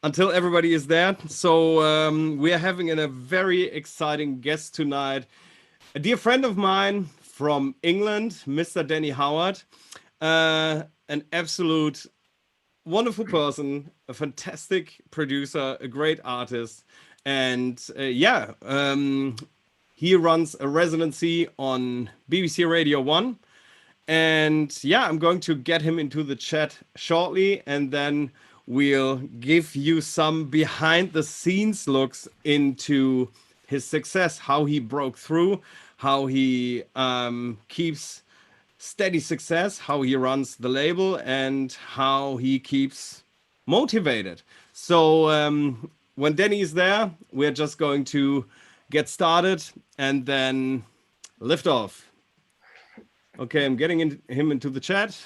until everybody is there. So we are having a very exciting guest tonight. A dear friend of mine from England, Mr. Danny Howard, an absolute wonderful person, a fantastic producer, a great artist. And he runs a residency on BBC Radio 1. And yeah, I'm going to get him into the chat shortly, and then we'll give you some behind the scenes looks into his success, how he broke through, how he keeps steady success, how he runs the label, and how he keeps motivated. So when Danny is there, we're just going to get started and then lift off. Okay, I'm getting him into the chat.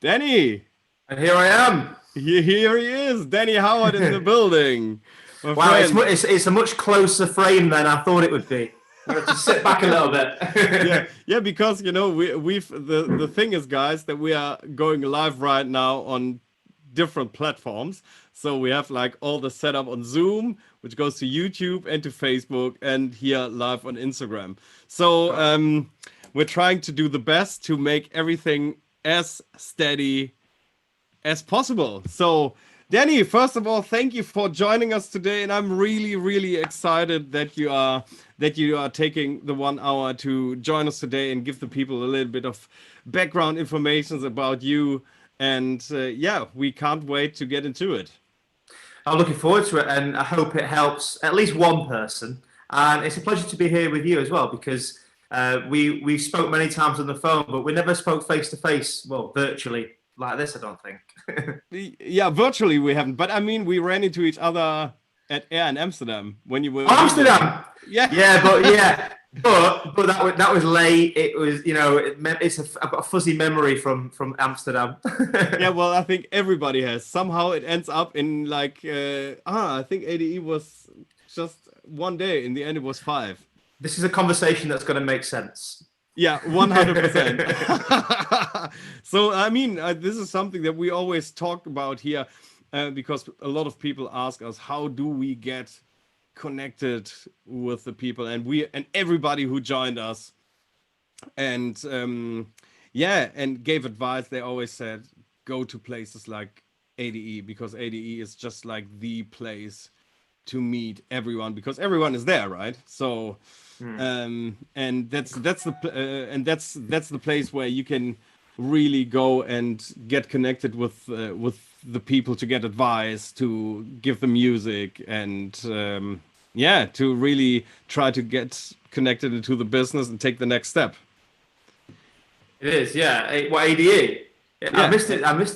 Danny! And here I am. Here he is, Danny Howard in the building. Wow, it's a much closer frame than I thought it would be. I'm going to sit back a little bit. yeah, because you know the thing is, guys, that we are going live right now on different platforms. So we have like all the setup on Zoom, which goes to YouTube and to Facebook, and here live on Instagram. So we're trying to do the best to make everything as steady as possible. So Danny, first of all, thank you for joining us today, and I'm really, really excited that you are taking the 1 hour to join us today and give the people a little bit of background information about you. And yeah, we can't wait to get into it. I'm looking forward to it, and I hope it helps at least one person. And it's a pleasure to be here with you as well, because we spoke many times on the phone, but we never spoke face to face. Well, virtually like this, I don't think. Yeah, virtually we haven't. But I mean, we ran into each other at Air in Amsterdam when you were. Amsterdam. Yeah. But that was late. It was, you know, I've got a fuzzy memory from Amsterdam. Yeah, well, I think everybody has. Somehow it ends up in like I think ADE was just 1 day. In the end, it was 5. This is a conversation that's going to make sense. Yeah, 100%. So I mean, this is something that we always talk about here, because a lot of people ask us, how do we get connected with the people, and everybody who joined us, and and gave advice. They always said go to places like ADE, because ADE is just like the place to meet everyone, because everyone is there, right? So and that's the place where you can really go and get connected with the people, to get advice, to give them music, and to really try to get connected into the business and take the next step. It is, yeah. What, ADE? Yeah. I missed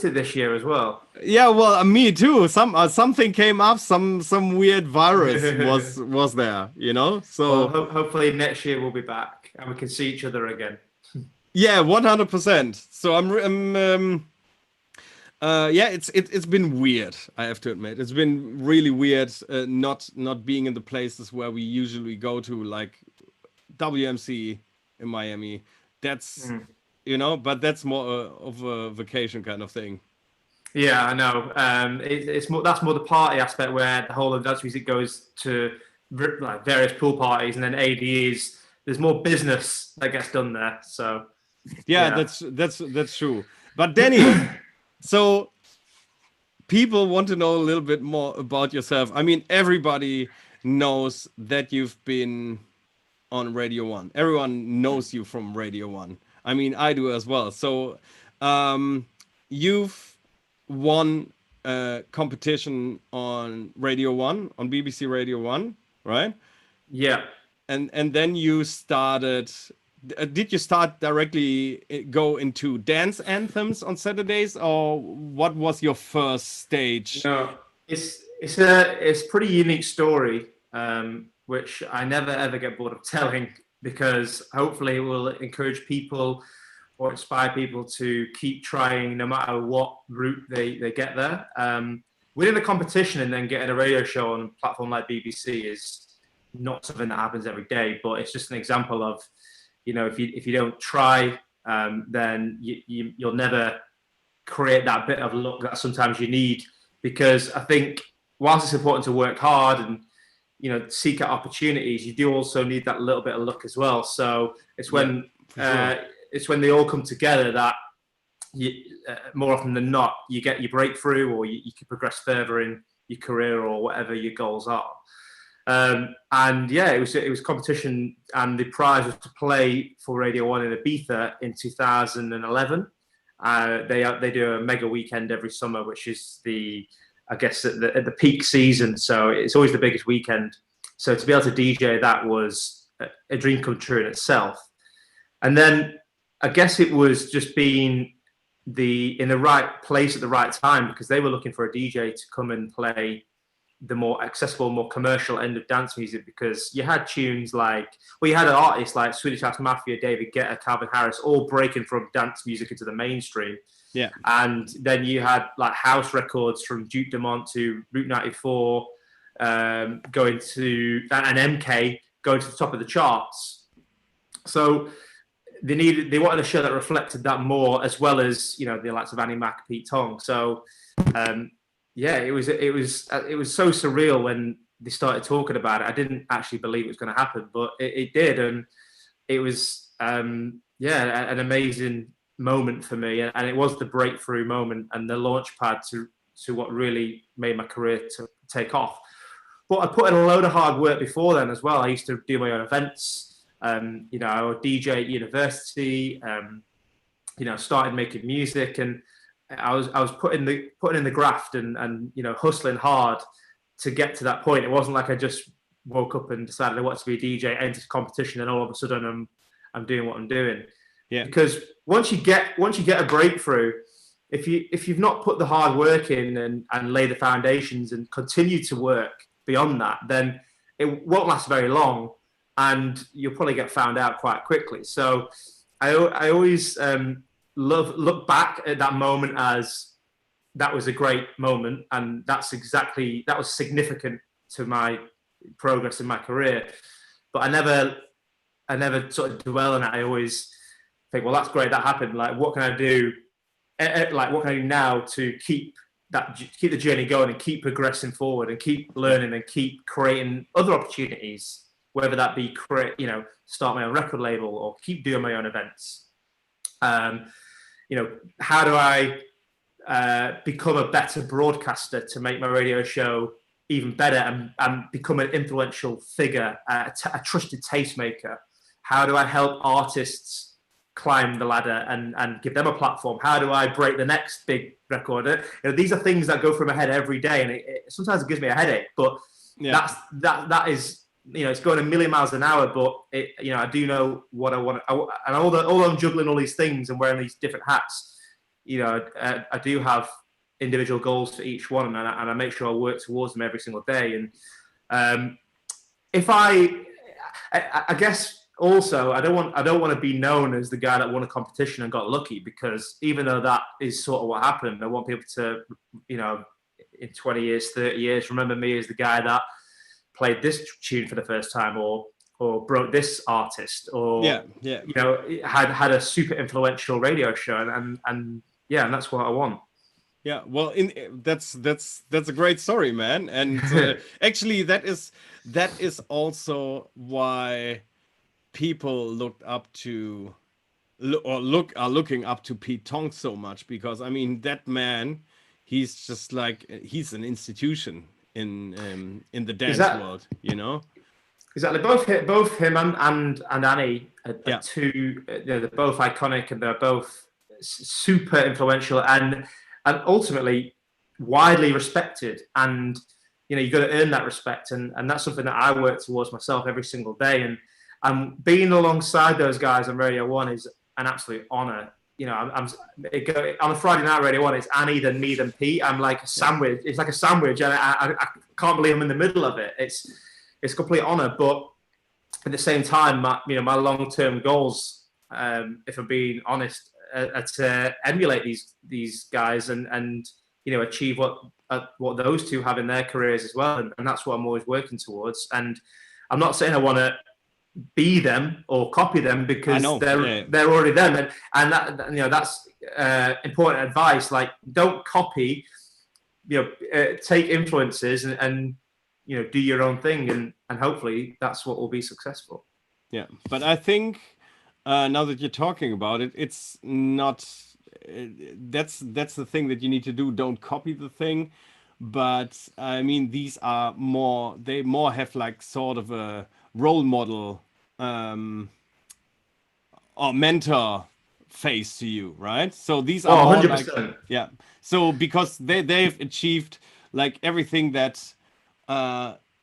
it this year as well. Yeah, well, me too. Something came up, some weird virus was there, you know. So well, hopefully next year we'll be back and we can see each other again. Yeah, 100%. So it's been weird, I have to admit. It's been really weird not being in the places where we usually go to, like WMC in Miami. That's you know, but that's more of a vacation kind of thing. Yeah, I know. That's more the party aspect, where the whole of dance music goes to like various pool parties, and then ADEs. There's more business that gets done there. So yeah. That's true. But Danny, so people want to know a little bit more about yourself. I mean, everybody knows that you've been on Radio 1. Everyone knows you from Radio 1. I mean, I do as well. So you've won a competition on Radio 1, on BBC Radio 1, right? Yeah. And then you started. Did you start directly go into dance anthems on Saturdays, or what was your first stage? No, it's a pretty unique story, which I never ever get bored of telling, because hopefully it will encourage people or inspire people to keep trying no matter what route they get there. Winning a competition and then getting a radio show on a platform like BBC is not something that happens every day, but it's just an example of, you know, if you don't try, then you'll never create that bit of luck that sometimes you need. Because I think whilst it's important to work hard and, you know, seek out opportunities, you do also need that little bit of luck as well. So it's when it's when they all come together that you, more often than not, you get your breakthrough, or you can progress further in your career or whatever your goals are. And yeah, it was competition, and the prize was to play for Radio 1 in Ibiza in 2011. They do a mega weekend every summer, which is I guess at the peak season, so it's always the biggest weekend. So to be able to DJ that was a dream come true in itself. And then I guess it was just being in the right place at the right time, because they were looking for a DJ to come and play the more accessible, more commercial end of dance music, because you had tunes like, well, you had artists like Swedish House Mafia, David Guetta, Calvin Harris, all breaking from dance music into the mainstream. Yeah. And then you had like house records from Duke Dumont to Route 94, going to, and MK going to the top of the charts. So they wanted a show that reflected that more, as well as, you know, the likes of Annie Mac, Pete Tong. So yeah, it was so surreal when they started talking about it. I didn't actually believe it was going to happen, but it did, and it was an amazing moment for me, and it was the breakthrough moment and the launch pad to what really made my career to take off. But I put in a load of hard work before then as well. I used to do my own events. You know, I would DJ at university. You know, started making music, and I was putting in the graft and you know, hustling hard to get to that point. It wasn't like I just woke up and decided I wanted to be a DJ, entered competition, and all of a sudden I'm doing what I'm doing. Yeah. Because once you get a breakthrough, if you've not put the hard work in and lay the foundations and continue to work beyond that, then it won't last very long, and you'll probably get found out quite quickly. So I always look back at that moment as that was a great moment, and that was significant to my progress in my career. But I never sort of dwell on it. I always think, well, that's great, that happened. Like, what can I do? Like, what can I do now to keep the journey going and keep progressing forward and keep learning and keep creating other opportunities, whether that be start my own record label or keep doing my own events. You know, how do I become a better broadcaster to make my radio show even better and become an influential figure, a trusted tastemaker? How do I help artists climb the ladder and give them a platform? How do I break the next big record? You know, these are things that go through my head every day, and sometimes it gives me a headache. But yeah, that is, you know, it's going a million miles an hour. But you know, I do know what I want, and although I'm juggling all these things and wearing these different hats, you know, I do have individual goals for each one, and I make sure I work towards them every single day. And if I guess. Also, I don't want to be known as the guy that won a competition and got lucky, because even though that is sort of what happened, I want people to, you know, in 20 years, 30 years, remember me as the guy that played this tune for the first time, or broke this artist, or you know, had a super influential radio show, and that's what I want. Yeah, well, that's a great story, man, and actually that is also why people are looking up to Pete Tong so much, because I mean, that man, he's just like, he's an institution in the dance world, you know. Exactly. Both him and Annie are two. They're both iconic, and they're both super influential and ultimately widely respected. And you know, you've got to earn that respect, and that's something that I work towards myself every single day. And being alongside those guys on Radio 1 is an absolute honor. You know, on a Friday night Radio 1, it's Annie, then me, then Pete. I'm like a sandwich. It's like a sandwich, and I can't believe I'm in the middle of it. It's a complete honor. But at the same time, my long-term goals, if I'm being honest, are to emulate these guys and you know, achieve what those two have in their careers as well. And that's what I'm always working towards. And I'm not saying I want to be them or copy them, because they're already them, and that, you know, that's important advice. Like, don't copy, you know, take influences and you know, do your own thing, and hopefully that's what will be successful. Yeah, but I think now that you're talking about it, it's not. That's the thing that you need to do. Don't copy the thing, but I mean, these are more. They more have like sort of a role model or mentor face to you, right? So these are more 100%. like, yeah. So because they've achieved like everything that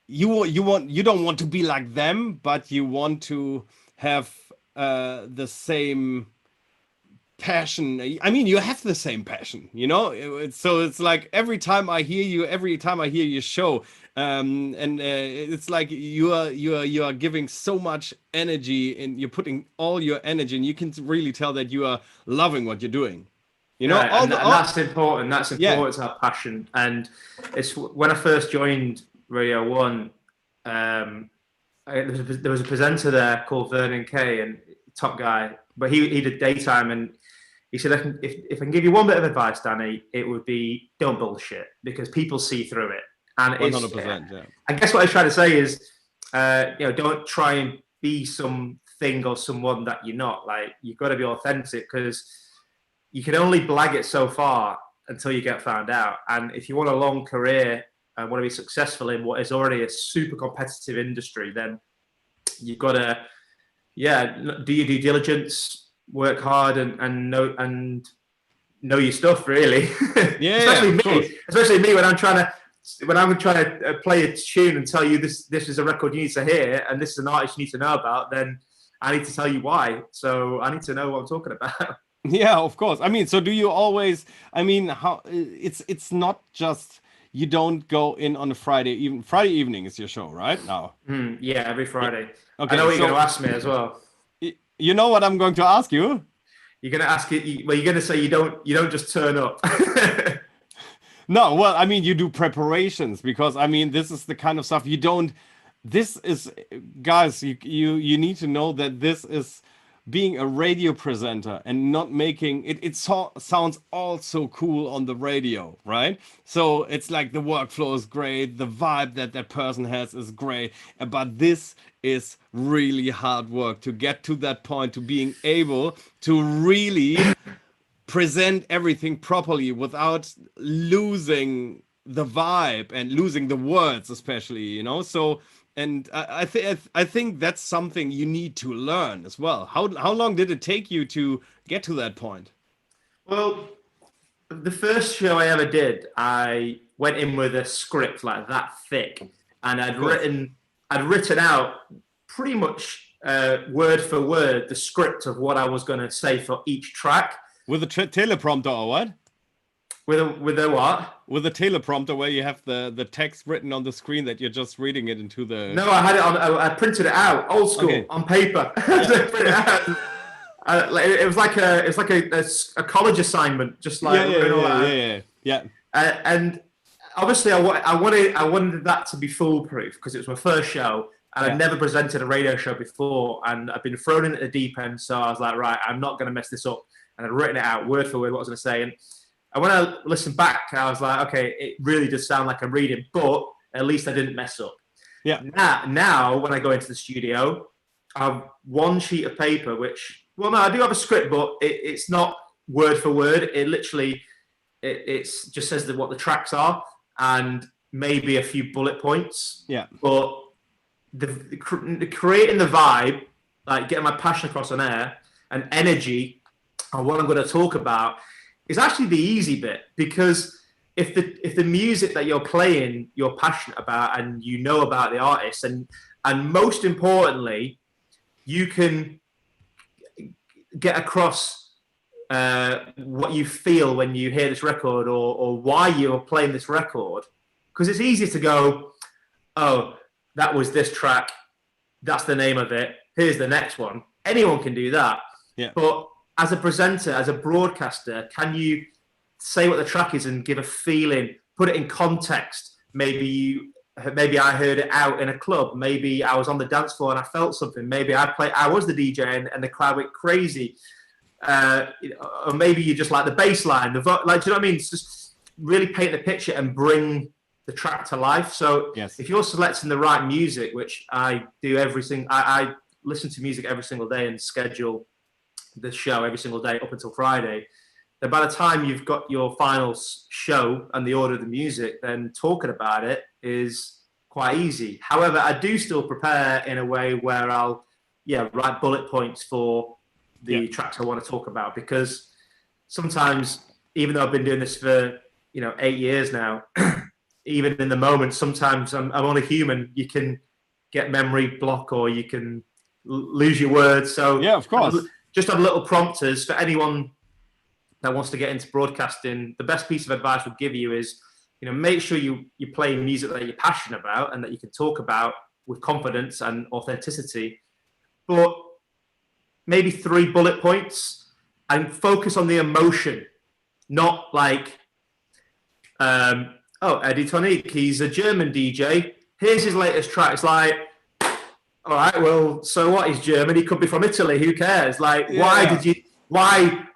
you don't want to be like them, but you want to have the same passion. I mean, you have the same passion, you know. So it's like every time I hear your show, and it's like you are giving so much energy, and you're putting all your energy, and you can really tell that you are loving what you're doing. You know, and that's important. That's important to have passion. And it's when I first joined Radio 1, there was a presenter there called 𝗀𝗀𝗰𝗄𝗃, and top guy, but he did daytime, and he said, if I can give you one bit of advice, Danny, it would be don't bullshit, because people see through it. And 100%, yeah. I guess what I was trying to say is, you know, don't try and be something or someone that you're not. Like, you've got to be authentic, because you can only blag it so far until you get found out. And if you want a long career and want to be successful in what is already a super competitive industry, then you've got to, do your due diligence, work hard, and know your stuff, really. Yeah, especially me when I'm trying to play a tune and tell you this is a record you need to hear, and this is an artist you need to know about, then I need to tell you why. So I need to know what I'm talking about. Yeah, of course. I mean, so do you always, I mean, how it's not just, you don't go in on a Friday evening is your show, right? Now. Yeah, every Friday. Okay, I know what you're going to ask me as well. You know what I'm going to ask you? You're going to ask it. Well, you're going to say you don't just turn up. No, well, I mean, you do preparations, because I mean, this is the kind of stuff you don't. This is, guys, you need to know that this is being a radio presenter and not making it. Sounds all so cool on the radio, right? So it's like the workflow is great, the vibe that person has is great, but this is really hard work to get to that point, to being able to really present everything properly without losing the vibe and losing the words, especially, you know. So, and I think that's something you need to learn as well. How long did it take you to get to that point? Well, the first show I ever did, I went in with a script like that thick, and I'd written out pretty much word for word the script of what I was going to say for each track. With a teleprompter or what? With a what? With a teleprompter, where you have the text written on the screen that you're just reading it into the. No, I had it on. I printed it out, old school, on paper. It was like a college assignment, just like yeah. And obviously, I wanted that to be foolproof, because it was my first show, and I'd never presented a radio show before, and I'd been thrown in at the deep end. So I was like, right, I'm not going to mess this up, and I'd written it out word for word what I was going to say. And when I listened back, I was like, okay, it really does sound like I'm reading, but at least I didn't mess up. Yeah. Now when I go into the studio, I have one sheet of paper, which, well, no, I do have a script, but it's not word for word. It literally, it just says what the tracks are and maybe a few bullet points. Yeah. But the creating the vibe, like getting my passion across on air and energy on what I'm going to talk about, is actually the easy bit, because if the music that you're playing you're passionate about and you know about the artist, and most importantly you can get across what you feel when you hear this record, or why you're playing this record, because it's easy to go, oh, that was this track, that's the name of it, here's the next one. Anyone can do that. Yeah. But as a presenter, as a broadcaster, can you say what the track is and give a feeling, put it in context? Maybe you maybe I heard it out in a club. Maybe I was on the dance floor and I felt something. Maybe I was the DJ and the crowd went crazy. Or maybe you just like the bass line, like, do you know what I mean? It's just really paint the picture and bring the track to life. So if you're selecting the right music, which I do I listen to music every single day and schedule the show every single day up until Friday. Then by the time you've got your final show and the order of the music, then talking about it is quite easy. However, I do still prepare in a way where I'll write bullet points for the tracks I want to talk about, because sometimes, even though I've been doing this for 8 years now, even in the moment, sometimes I'm only human. You can get memory block, or you can lose your words. So of course, just have little prompters for anyone that wants to get into broadcasting. The best piece of advice we'll give you is, make sure you play music that you're passionate about and that you can talk about with confidence and authenticity. But maybe 3 bullet points and focus on the emotion, not like, 𝗳𝗀𝗃𝗃, he's a German DJ. Here's his latest track. It's like, all right, well, so what? He's German. He could be from Italy. Who cares? Like, why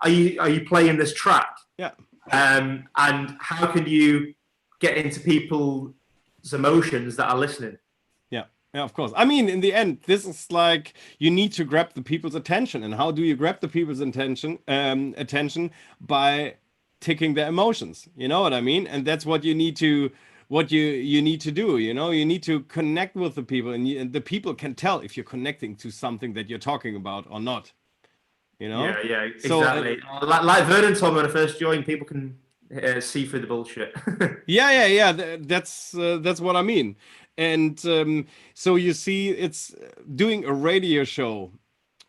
are you playing this track? Yeah. And how can you get into people's emotions that are listening? Yeah, of course. I mean, in the end, this is like, you need to grab the people's attention. And how do you grab the people's attention? By ticking their emotions. You know what I mean? And that's what you need to you need to do. You need to connect with the people, and the people can tell if you're connecting to something that you're talking about or not. Yeah, exactly. So, like Vernon told me when I first joined, people can see through the bullshit. yeah. That's what I mean. And so you see, it's doing a radio show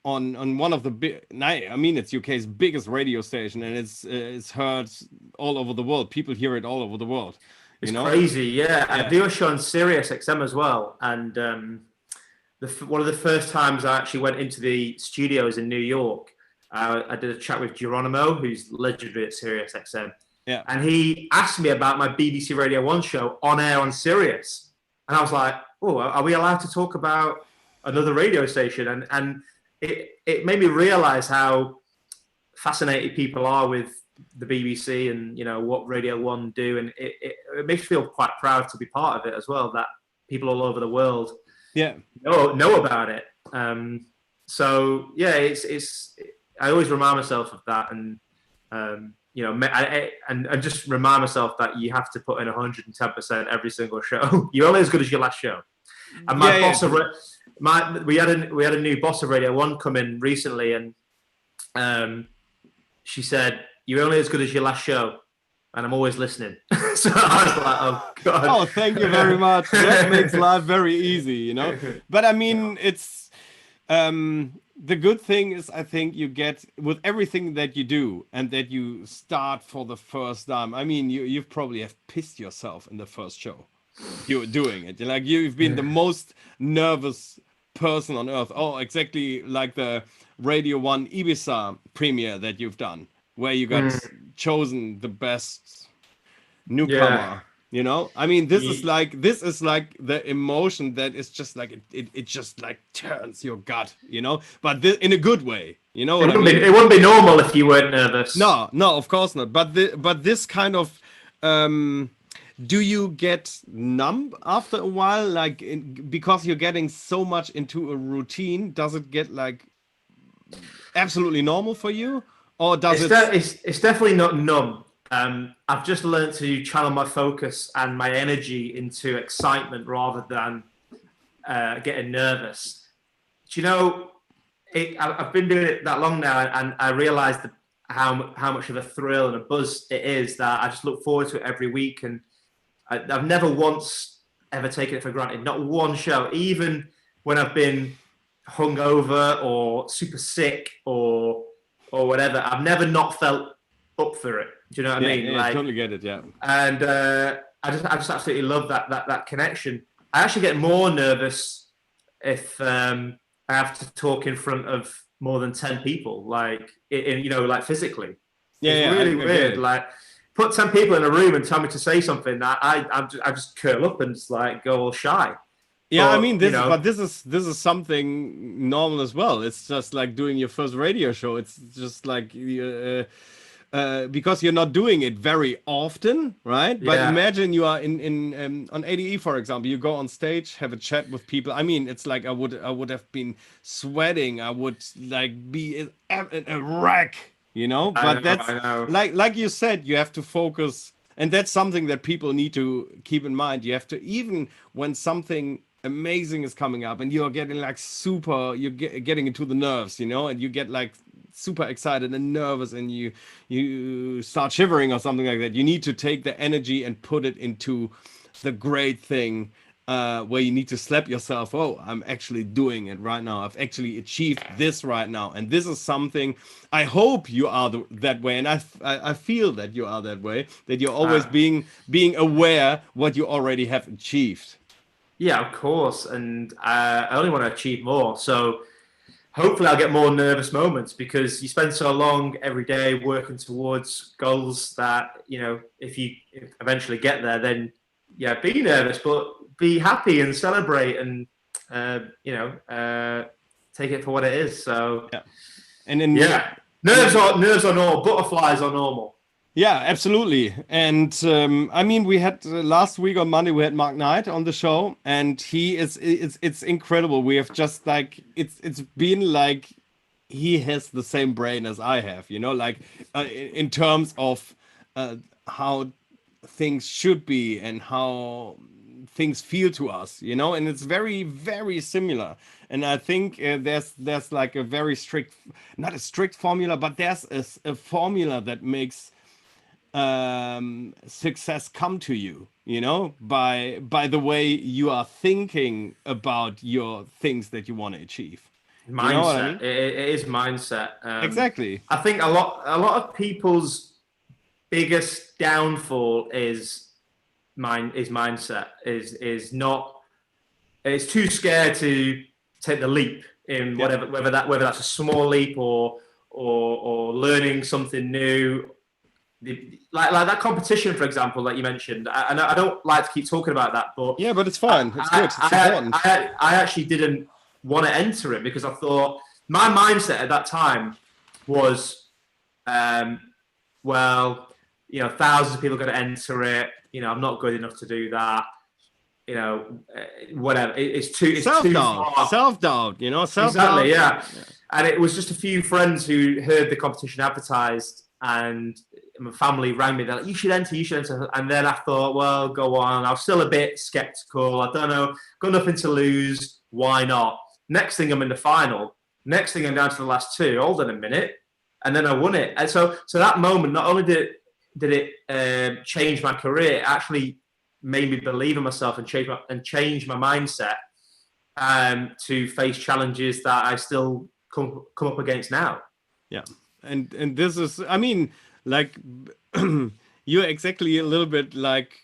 on one of the big, it's UK's biggest radio station, and it's heard all over the world. People hear it all over the world. It's crazy, yeah. I do a show on Sirius XM as well, and one of the first times I actually went into the studios in New York, I did a chat with Geronimo, who's legendary at Sirius XM. Yeah. And he asked me about my BBC Radio 1 show on air on Sirius. And I was like, oh, are we allowed to talk about another radio station? And it made me realize how fascinated people are with the BBC and, what Radio 1 do. And it makes me feel quite proud to be part of it as well, that people all over the world know about it. So, yeah, I always remind myself of that. And, and just remind myself that you have to put in 110% every single show. You're only as good as your last show. And my boss we had a new boss of Radio 1 come in recently, and she said, "You're only as good as your last show," and I'm always listening. So I was like, "Oh God!" Oh, thank you very much. That makes life very easy, But I mean, it's. The good thing is, I think you get with everything that you do and that you start for the first time. I mean, you probably have pissed yourself in the first show you're doing it. Like, you've been the most nervous person on earth. Oh, exactly like the Radio 1 Ibiza premiere that you've done, where you got chosen the best newcomer. I mean, this is like the emotion that is just like it just like turns your gut, but in a good way. You know what I mean? It wouldn't be normal if you weren't nervous. No, of course not. But this kind of do you get numb after a while, like because you're getting so much into a routine? Does it get like absolutely normal for you, or does it's definitely not numb. I've just learned to channel my focus and my energy into excitement rather than getting nervous. Do I've been doing it that long now, and I realized how much of a thrill and a buzz it is that I just look forward to it every week. And I've never once ever taken it for granted. Not one show, even when I've been hungover or super sick or whatever, I've never not felt up for it. Do you know what I mean? Yeah, I totally get it. Yeah. And I just absolutely love that connection. I actually get more nervous if I have to talk in front of more than 10 people, like like physically. It's really weird. Like put 10 people in a room and tell me to say something, I just curl up and just like go all shy. Yeah, but, I mean, this is something normal as well. It's just like doing your first radio show. It's just like because you're not doing it very often, right? But imagine you are in on ADE, for example. You go on stage, have a chat with people. I mean, it's like I would have been sweating. I would like be a wreck, you know. But I know. like you said, you have to focus, and that's something that people need to keep in mind. You have to, even when something amazing is coming up and you're getting like getting into the nerves, you know, and you get like super excited and nervous and you start shivering or something like that. You need to take the energy and put it into the great thing, where you need to slap yourself. Oh, I'm actually doing it right now. I've actually achieved this right now, and this is something. I hope you are that way, and I feel that you are that way, that you're always being aware what you already have achieved. Yeah, of course, and I only want to achieve more. So hopefully I'll get more nervous moments, because you spend so long every day working towards goals that, you know, if you eventually get there, then yeah, be nervous, but be happy and celebrate and, you know, take it for what it is. So yeah, and then nerves are normal, butterflies are normal. Yeah, absolutely. And I mean, we had last week on Monday, we had Mark Knight on the show, and it's incredible. We have just like, it's been like he has the same brain as I have, you know, like in terms of how things should be and how things feel to us, you know, and it's very, very similar. And I think there's like a very strict, not a strict formula, but there's a formula that makes success come to you, you know, by the way you are thinking about your things that you want to achieve. Mindset. You know what I mean? It is mindset. Exactly. I think a lot of people's biggest downfall is mindset. It's too scared to take the leap in whether that's a small leap or learning something new. Like that competition, for example, that you mentioned. I don't like to keep talking about that, but yeah, but it's fine. It's good. It's important. I actually didn't want to enter it because I thought my mindset at that time was, well, you know, thousands of people are going to enter it. You know, I'm not good enough to do that. You know, whatever. It's too far. Self-doubt. You know, self-doubt. Exactly. Yeah. And it was just a few friends who heard the competition advertised, and my family rang me. They're like, you should enter. And then I thought, well, go on. I was still a bit skeptical. I don't know. Got nothing to lose. Why not? Next thing, I'm in the final. Next thing, I'm down to the last two. Hold on a minute. And then I won it. And so that moment, not only did it change my career, it actually made me believe in myself and change my mindset to face challenges that I still come up against now. Yeah. And this is, I mean, like you're exactly a little bit like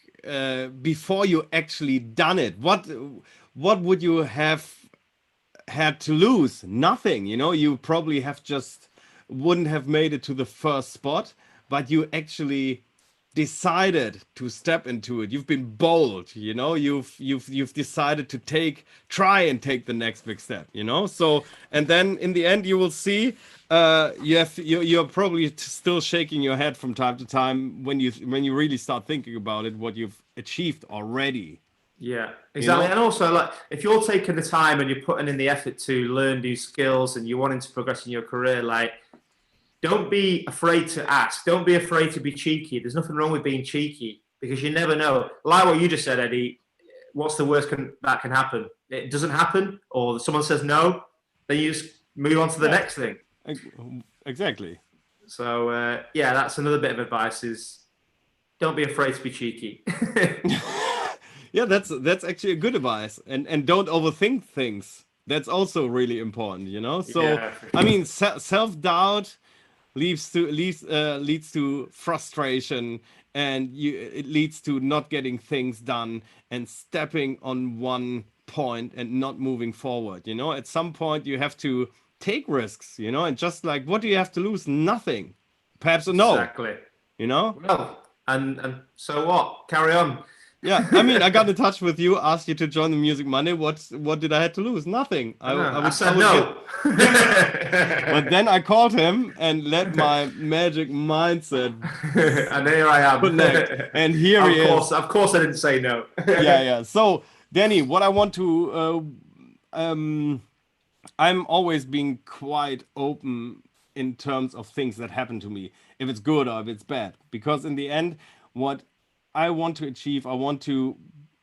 before you actually done it. What would you have had to lose? Nothing, you know. You probably wouldn't have made it to the first spot, but you actually decided to step into it. You've been bold, you know. You've decided to try and take the next big step, you know. So, and then in the end, you will see. You're probably still shaking your head from time to time when you really start thinking about it, what you've achieved already. Yeah, exactly. You know? And also, like, if you're taking the time and you're putting in the effort to learn new skills and you're wanting to progress in your career, like, don't be afraid to ask. Don't be afraid to be cheeky. There's nothing wrong with being cheeky, because you never know. Like what you just said, Eddie, what's the worst that can happen? It doesn't happen, or someone says no, then you just move on to the next thing. Exactly. So yeah, that's another bit of advice: is don't be afraid to be cheeky. Yeah, that's actually a good advice, and don't overthink things. That's also really important, you know. So yeah, sure. I mean, self-doubt leads to frustration, and it leads to not getting things done and stepping on one point and not moving forward. You know, at some point you have to take risks, you know, and just like, what do you have to lose? Nothing. Perhaps a no. Exactly. You know? Well, and so what? Carry on. Yeah, I mean, I got in touch with you, asked you to join the Music Monday. What did I have to lose? Nothing. I said no. But then I called him and let my magic mindset and here I am. connect. And here he is. Of course, I didn't say no. Yeah. So, Danny, what I want to, I'm always being quite open in terms of things that happen to me, if it's good or if it's bad, because in the end, what I want to achieve, I want to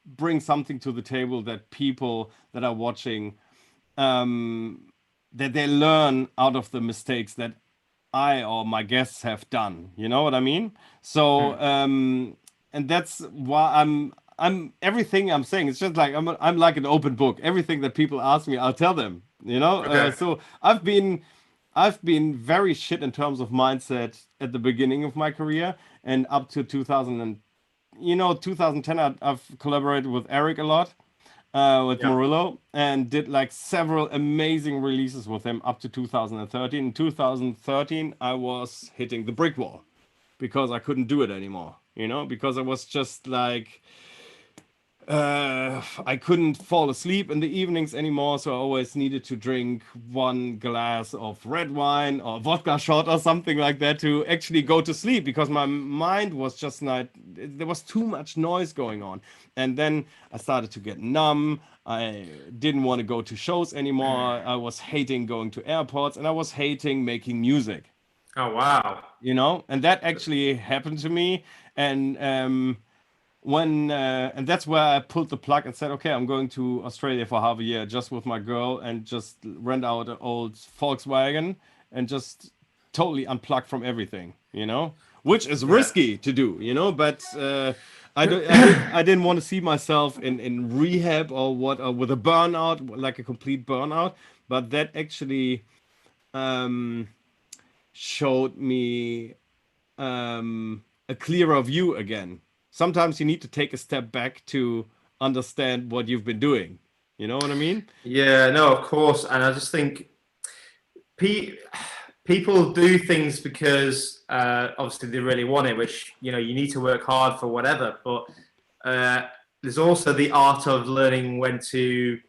bring something to the table that people that are watching, that they learn out of the mistakes that I or my guests have done. You know what I mean? So, and that's why I'm everything I'm saying. It's just like I'm like an open book. Everything that people ask me, I'll tell them. You know. Okay. So I've been very shit in terms of mindset at the beginning of my career and up to 2010, I've collaborated with Eric a lot, with 𝗁𝗀𝗰𝗲, and did like several amazing releases with him up to 2013. In 2013, I was hitting the brick wall because I couldn't do it anymore, because I was just like, I couldn't fall asleep in the evenings anymore, so I always needed to drink 1 glass of red wine or vodka shot or something like that to actually go to sleep, because my mind was just not, there was too much noise going on. And then I started to get numb. I didn't want to go to shows anymore. I was hating going to airports, and I was hating making music. Oh, wow. And that actually happened to me. And and that's where I pulled the plug and said, okay, I'm going to Australia for half a year just with my girl and just rent out an old Volkswagen and just totally unplug from everything, which is risky to do, but I didn't want to see myself in rehab or with a burnout, like a complete burnout. But that actually showed me a clearer view again. Sometimes you need to take a step back to understand what you've been doing. You know what I mean? Yeah, no, of course. And I just think people do things because obviously they really want it, which, you need to work hard for whatever. But there's also the art of learning when to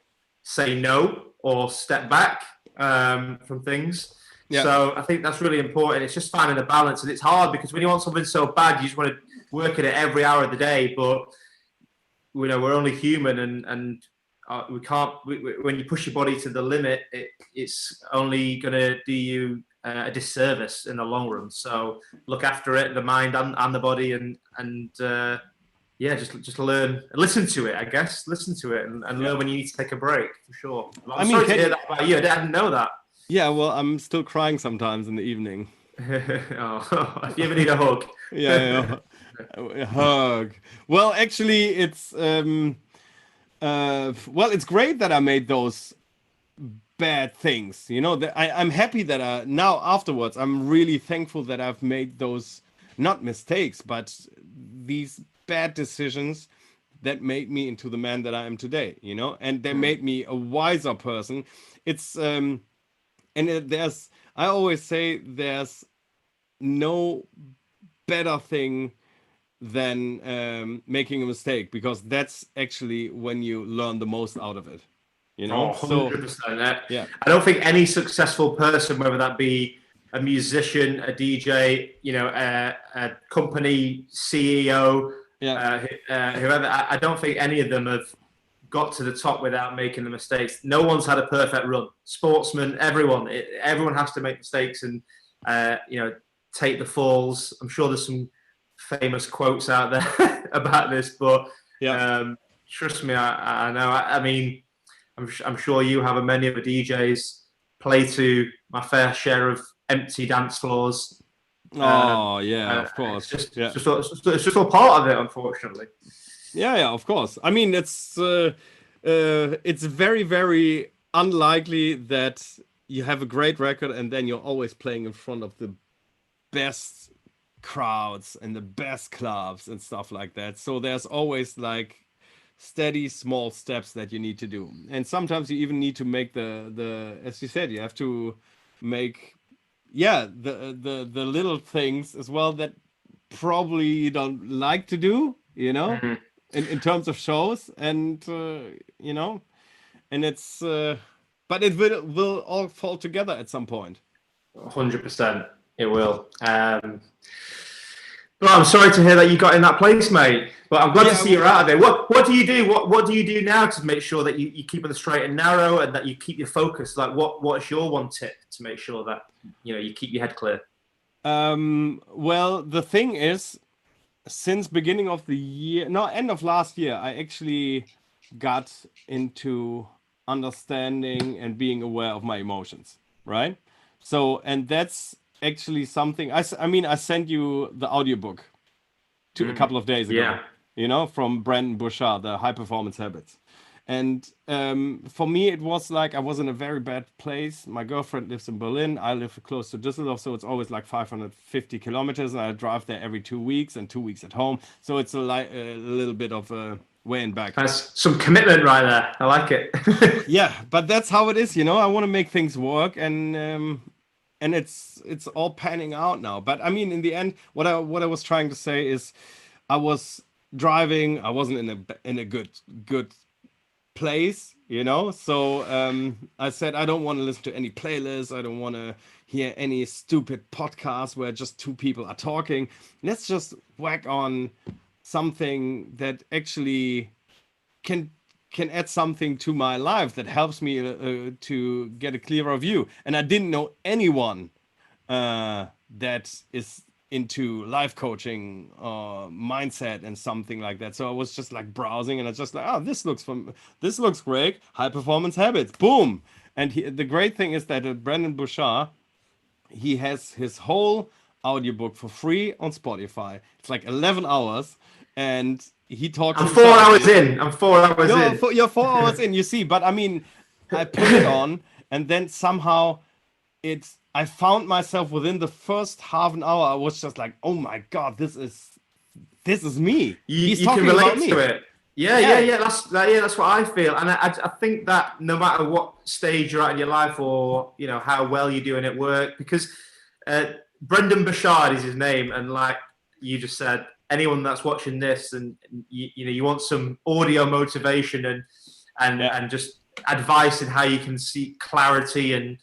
say no or step back from things. Yeah. So I think that's really important. It's just finding a balance. And it's hard because when you want something so bad, you just want to work at it every hour of the day, but we're only human, and we can't. When you push your body to the limit, it's only going to do you a disservice in the long run. So look after it, the mind and the body, and just learn, listen to it. I guess listen to it and learn when you need to take a break, for sure. I'm sorry to hear that about you. I didn't know that. Yeah, well, I'm still crying sometimes in the evening. Oh, you ever need a hug? Yeah. A hug. Well, actually, it's it's great that I made those bad things. I'm happy that now afterwards, I'm really thankful that I've made those, not mistakes, but these bad decisions that made me into the man that I am today. And they made me a wiser person. It's I always say there's no better thing than making a mistake, because that's actually when you learn the most out of it. Oh, 100%. Yeah. I don't think any successful person, whether that be a musician, a DJ, a company CEO, whoever, I don't think any of them have got to the top without making the mistakes. No one's had a perfect run. Sportsmen, everyone has to make mistakes and take the falls. I'm sure there's some famous quotes out there about this, but trust me, I know. I mean, I'm sure you have, and many other DJs play to my fair share of empty dance floors. Of course. It's just all part of it, unfortunately. Yeah, of course. I mean, it's very, very unlikely that you have a great record and then you're always playing in front of the best crowds and the best clubs and stuff like that. So there's always like steady small steps that you need to do, and sometimes you even need to make the as you said, you have to make the little things as well that probably you don't like to do, you know, in terms of shows, and you know, and it's but it will all fall together at some point. 100%, it will. Well, I'm sorry to hear that you got in that place, mate. But I'm glad to see you're out of it. What do you do? What do you do now to make sure that you keep it the straight and narrow, and that you keep your focus? Like, what's your one tip to make sure that you keep your head clear? Well, the thing is, since beginning of the year, no, end of last year, I actually got into understanding and being aware of my emotions, right? So, and that's actually something I mean, I sent you the audiobook a couple of days ago, from 𝗀𝗀𝗰𝗄𝗃, the High Performance Habits. And for me, it was like I was in a very bad place. My girlfriend lives in Berlin. I live close to Düsseldorf, so it's always like 550 kilometers, and I drive there every 2 weeks and 2 weeks at home. So it's a little bit of a way and back. That's some commitment right there. I like it. Yeah, but that's how it is, I want to make things work, and it's all panning out now. But I mean, in the end, what I was trying to say is, I was driving. I wasn't in a good place, So I said I don't want to listen to any playlists. I don't want to hear any stupid podcast where just two people are talking. Let's just whack on something that actually can add something to my life that helps me to get a clearer view. And I didn't know anyone that is into life coaching or mindset and something like that. So I was just like browsing, and I just like, oh, this looks great. High performance habits, boom. And the great thing is that 𝗀𝗀𝗰𝗄𝗃, he has his whole audiobook for free on Spotify. It's like 11 hours, and he talks. I'm 4 hours in. I'm 4 hours in. You're 4 hours in, you see. But I mean, I put it on, and then somehow I found myself within the first half an hour. I was just like, oh my God, this is me. He's talking about me. To it. Yeah. That's what I feel. And I think that no matter what stage you're at in your life, or how well you're doing at work, because 𝗀𝗀𝗰𝗄𝗃 is his name, and like you just said, anyone that's watching this and you want some audio motivation and just advice in how you can seek clarity and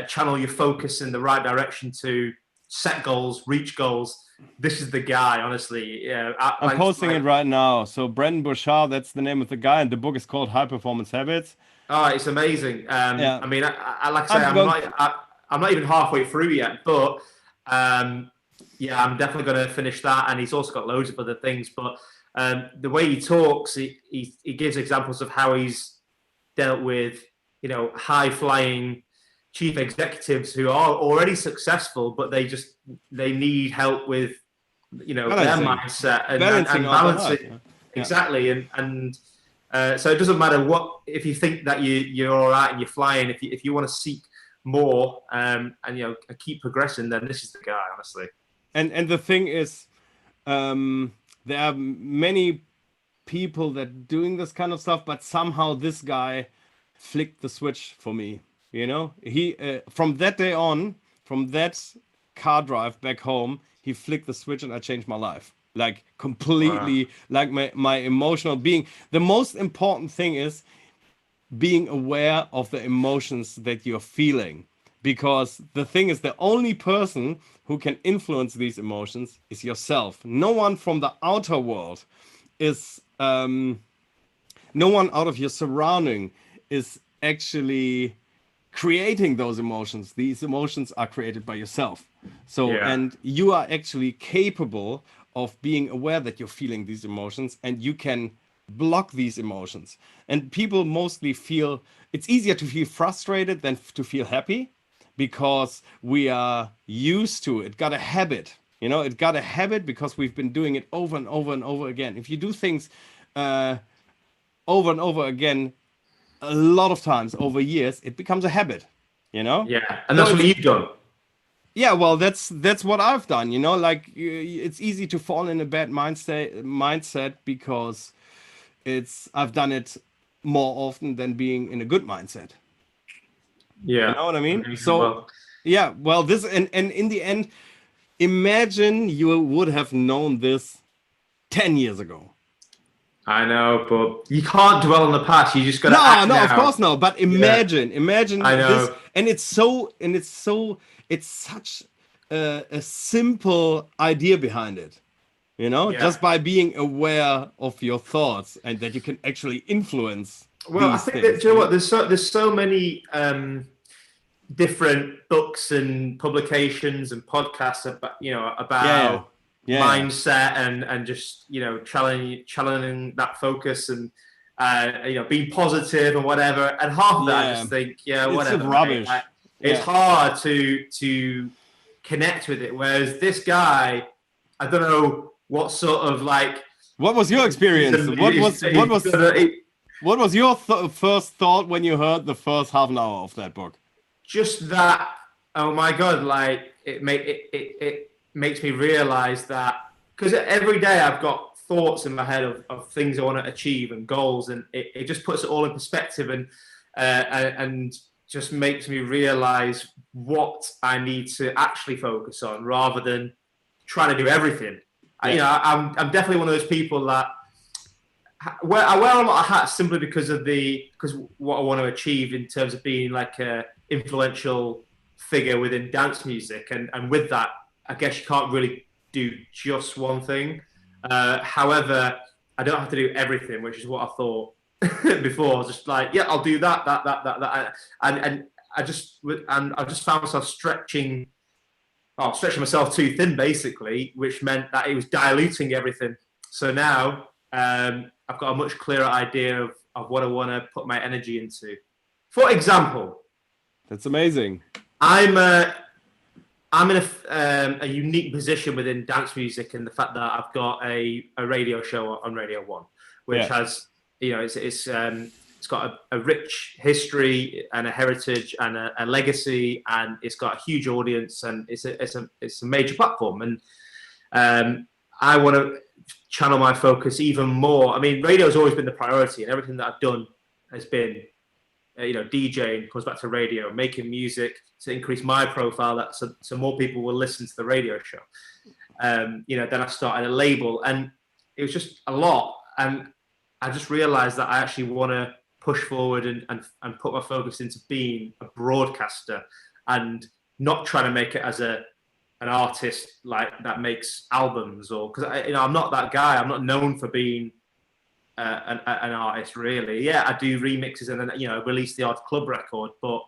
channel your focus in the right direction to set goals, reach goals, this is the guy, honestly. Yeah, I'm posting it right now. So 𝗀𝗀𝗰𝗄𝗃, that's the name of the guy, and the book is called High Performance Habits. Oh, it's amazing. I mean, I like I say, I'm not even halfway through yet, but yeah, I'm definitely going to finish that. And he's also got loads of other things. But the way he talks, he gives examples of how he's dealt with, high flying chief executives who are already successful, but they need help with, their mindset and balancing. Exactly. And so it doesn't matter if you think that you're all right and you're flying, if you want to seek more and keep progressing, then this is the guy, honestly. And the thing is, there are many people that are doing this kind of stuff, but somehow this guy flicked the switch for me. He from that day on, from that car drive back home, he flicked the switch, and I changed my life, like completely. Wow. Like my emotional being. The most important thing is being aware of the emotions that you're feeling, because the thing is, the only person who can influence these emotions is yourself. No one from the outer world is, no one out of your surrounding is actually creating those emotions. These emotions are created by yourself. So, and you are actually capable of being aware that you're feeling these emotions, and you can block these emotions. And people mostly feel it's easier to feel frustrated than to feel happy, because we are used to it. Got a habit, it got a habit because we've been doing it over and over and over again. If you do things over and over again a lot of times over years, it becomes a habit, Yeah, and that's what you've done. Yeah, well, that's what I've done, like it's easy to fall in a bad mindset because I've done it more often than being in a good mindset. Yeah, you know what I mean? So, well, this and in the end, imagine you would have known this 10 years ago. I know, but you can't dwell on the past. You just got to act No, now. of course not. But imagine I know. this, and it's such a simple idea behind it. You know, just by being aware of your thoughts and that you can actually influence. Well, I think that, do you know what? There's so many different books and publications and podcasts about mindset and just challenging that focus and being positive and whatever. And half of that I just think whatever. It's rubbish. It's hard to connect with it. Whereas this guy, I don't know what sort of like. What was your experience? What was your first thought when you heard the first half an hour of that book? Just that, oh my God, like it makes me realize that, because every day I've got thoughts in my head of things I want to achieve and goals, and it just puts it all in perspective and just makes me realize what I need to actually focus on rather than trying to do everything. I'm definitely one of those people that I wear a lot of hats simply because what I want to achieve in terms of being like a influential figure within dance music, and with that, I guess you can't really do just one thing. However, I don't have to do everything, which is what I thought before. I was just like, yeah, I'll do that, and I just found myself stretching myself too thin, basically, which meant that it was diluting everything. So now I've got a much clearer idea of what I want to put my energy into. For example, that's amazing. I'm in a unique position within dance music in the fact that I've got a radio show on Radio 1, which has, it's got a rich history and a heritage and a legacy, and it's got a huge audience, and it's a major platform. And I want to channel my focus even more. I mean, radio has always been the priority, and everything that I've done has been, DJing comes back to radio, making music to increase my profile, so more people will listen to the radio show. Then I started a label, and it was just a lot. And I just realized that I actually want to push forward and put my focus into being a broadcaster and not trying to make it as an artist like that makes albums, or because I'm not that guy. I'm not known for being an artist, really. Yeah, I do remixes and then release the odd club record, but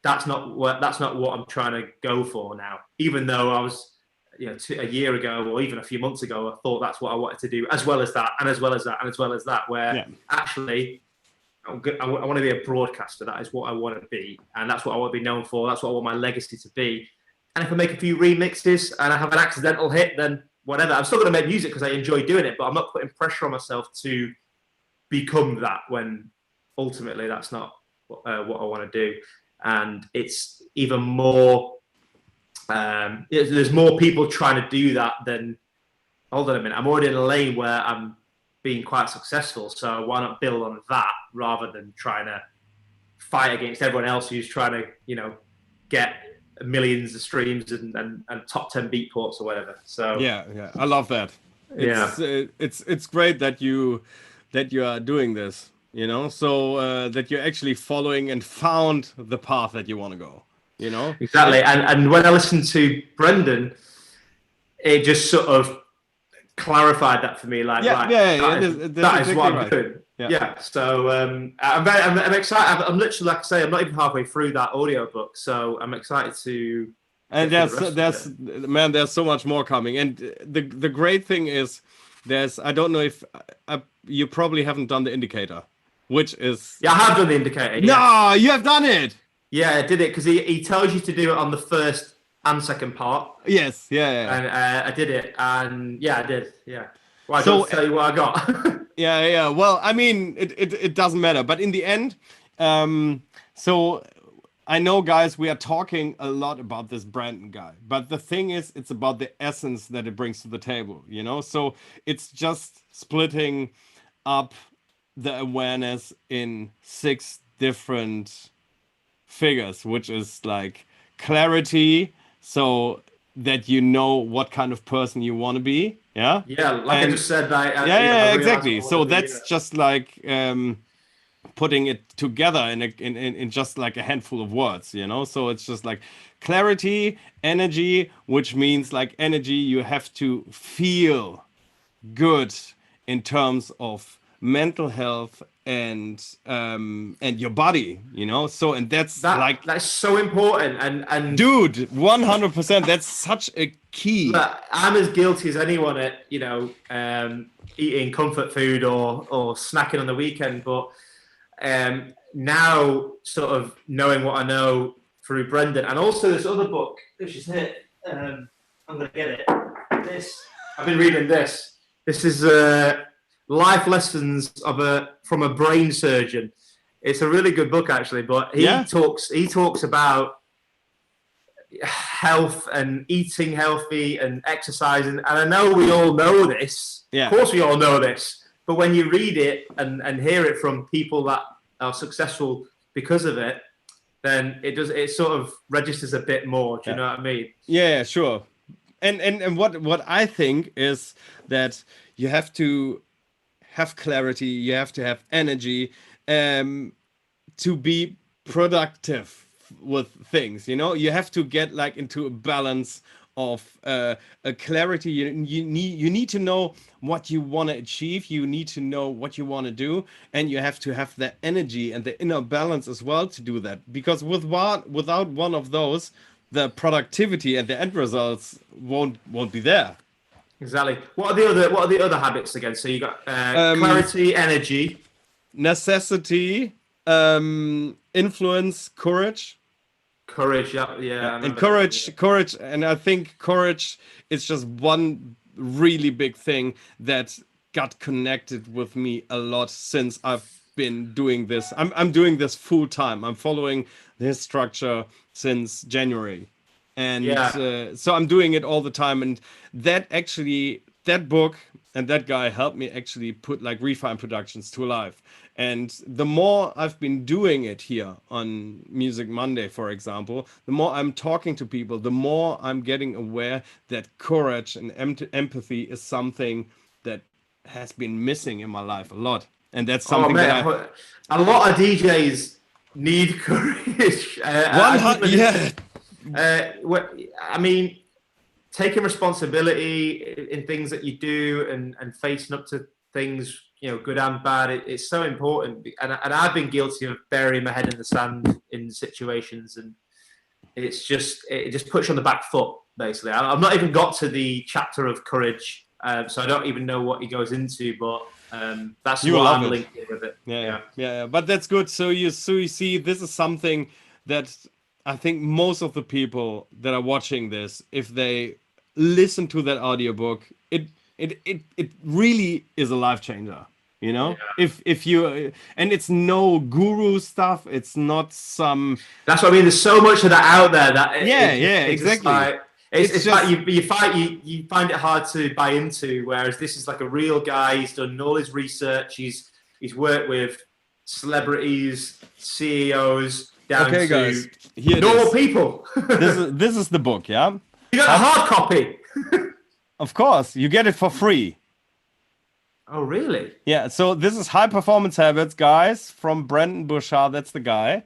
that's not what I'm trying to go for now. Even though I was a year ago or even a few months ago, I thought that's what I wanted to do, as well as that and as well as that and as well as that, where actually I want to be a broadcaster. That is what I want to be, and that's what I want to be known for. That's what I want my legacy to be. And if I make a few remixes and I have an accidental hit, then whatever. I'm still going to make music because I enjoy doing it, but I'm not putting pressure on myself to become that, when ultimately that's not what I want to do. And it's even more, there's more people trying to do that than, hold on a minute, I'm already in a lane where I'm being quite successful, so why not build on that rather than trying to fight against everyone else who's trying to, get millions of streams and top 10 beat ports or whatever. So yeah, I love that. It's great that you are doing this, so that you're actually following and found the path that you want to go, Exactly. And when I listened to Brendan, it just sort of clarified that for me. Like, that is what I'm doing. Yeah. So I'm excited. I'm literally, like I say, I'm not even halfway through that audio book, so I'm excited to. And there's so much more coming. And the great thing is, I don't know if you probably haven't done the indicator, which is. Yeah, I have done the indicator. No, you have done it. Yeah, I did it because he tells you to do it on the first and second part. Yes, yeah. And I did it, and I did. Yeah. Well, I don't tell you what I got. Yeah. Well, I mean, it doesn't matter. But in the end, so I know, guys, we are talking a lot about this Brandon guy. But the thing is, it's about the essence that it brings to the table, So it's just splitting up the awareness in 6 different figures, which is like clarity. So that you know what kind of person you want to be. Yeah. Yeah, like I just said, exactly. So that's just like putting it together in just like a handful of words, you know. So it's just like clarity, energy, which means like energy, you have to feel good in terms of mental health and your body, you know. So and that's so important, and dude, 100%, that's such a key. Look, I'm as guilty as anyone at, you know, eating comfort food or snacking on the weekend, but now sort of knowing what I know through Brendan, and also this other book, which is here, I'm gonna get it. I've been reading this. This is Life Lessons from a Brain Surgeon. It's a really good book, actually, but he talks about health and eating healthy and exercising. And I know we all know this. Yeah. Of course we all know this. But when you read it and hear it from people that are successful because of it, then it sort of registers a bit more. Do you know what I mean? Yeah, sure. And what I think is that you have to have clarity, you have to have energy to be productive with things, you know. You have to get like into a balance of a clarity. You need to know what you want to achieve, you need to know what you want to do, and you have to have the energy and the inner balance as well to do that, because without one of those, the productivity and the end results won't be there. Exactly. What are the other habits again? So you got clarity, energy, necessity, influence, courage. Courage, yeah. And courage, and I think courage is just one really big thing that got connected with me a lot since I've been doing this. I'm doing this full time. I'm following this structure since January, and so I'm doing it all the time. And that book and that guy helped me actually put like Refine Productions to life. And the more I've been doing it here on Music Monday, for example, the more I'm talking to people, the more I'm getting aware that courage and empathy is something that has been missing in my life a lot. And that's something a lot of DJs need courage. I mean, taking responsibility in things that you do and facing up to things, you know, good and bad, it's so important. And I've been guilty of burying my head in the sand in situations, and it just puts you on the back foot, basically. I've not even got to the chapter of courage, so I don't even know what he goes into, but that's what I'm linking with it. Yeah. But that's good. So you see, this is something that I think most of the people that are watching this, if they listen to that audiobook, it really is a life changer, you know. If you, and it's no guru stuff, it's not some, that's what I mean, there's so much of that out there that exactly. It's like you find it hard to buy into, whereas this is like a real guy. He's done all his research, he's worked with celebrities, CEOs, down to guys, here normal people. this is the book. You got a hard copy. Of course, you get it for free. Oh, really? Yeah, so this is High Performance Habits, guys, from Brendan Burchard. That's the guy.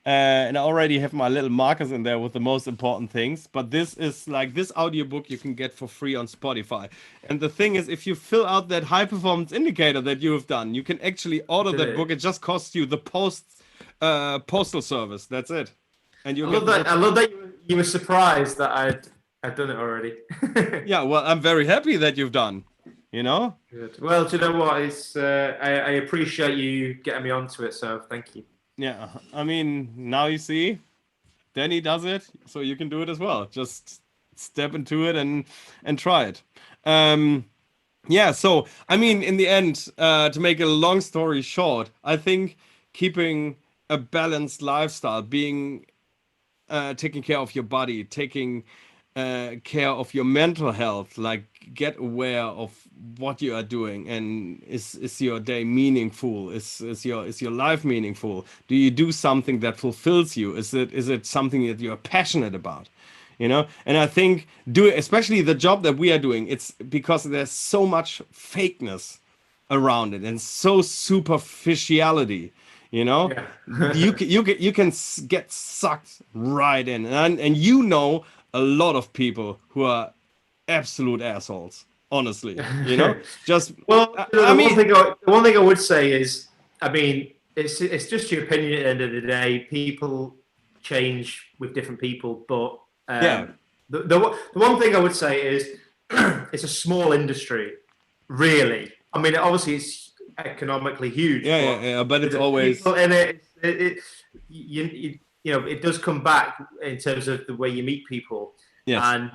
And I already have my little markers in there with the most important things. But this is like, this audiobook you can get for free on Spotify. And the thing is, if you fill out that high performance indicator that you have done, you can actually order that book. It just costs you the postal service. That's it. And you I love that you were surprised that I've done it already. Yeah, well, I'm very happy that you've done, you know? Good. Well, do you know what? It's I appreciate you getting me onto it, so thank you. Yeah, I mean, now you see, Danny does it, so you can do it as well. Just step into it and try it. Yeah, so, I mean, in the end, to make a long story short, I think keeping a balanced lifestyle, being taking care of your body, taking care of your mental health, like get aware of what you are doing, and is your day meaningful? Is your life meaningful? Do you do something that fulfills you? Is it something that you're passionate about? you know. And I think especially the job that we are doing, it's because there's so much fakeness around it and so superficiality, you know. Yeah. You can get sucked right in, and you know a lot of people who are absolute assholes, honestly, you know. Just Well, I mean, the one thing I would say is, I mean, it's just your opinion at the end of the day. People change with different people, but yeah, the one thing I would say is it's a small industry, really. I mean, obviously it's economically huge. But it's always people in it. You know, it does come back in terms of the way you meet people. yes, And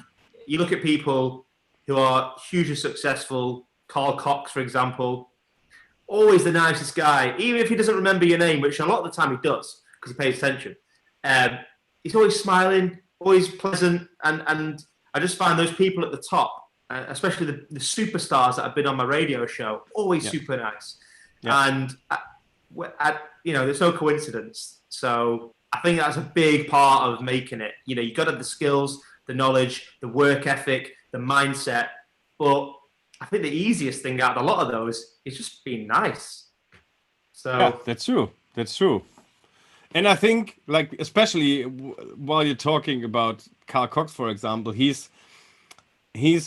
you look at people who are hugely successful. Carl Cox, for example, always the nicest guy, even if he doesn't remember your name, which a lot of the time he does because he pays attention. He's always smiling, always pleasant, and I just find those people at the top, especially the superstars that have been on my radio show, always super nice. Yeah. And you know, there's no coincidence. So I think that's a big part of making it. You know, you've got to have the skills, the knowledge, the work ethic, the mindset. But I think the easiest thing out of a lot of those is just being nice. So yeah, that's true. That's true. And I think, like, especially while you're talking about Carl Cox, for example, he's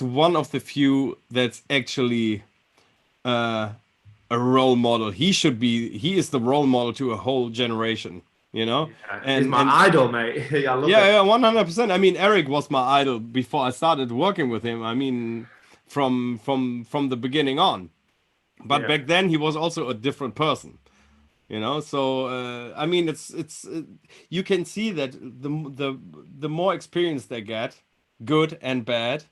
one of the few that's actually a role model. He is the role model to a whole generation, you know. Yeah, and he's my idol, mate. I love it. 100%. I mean, Eric was my idol before I started working with him. I mean, from the beginning on. But back then he was also a different person, you know. So I mean, it's you can see that the more experience they get, good and bad,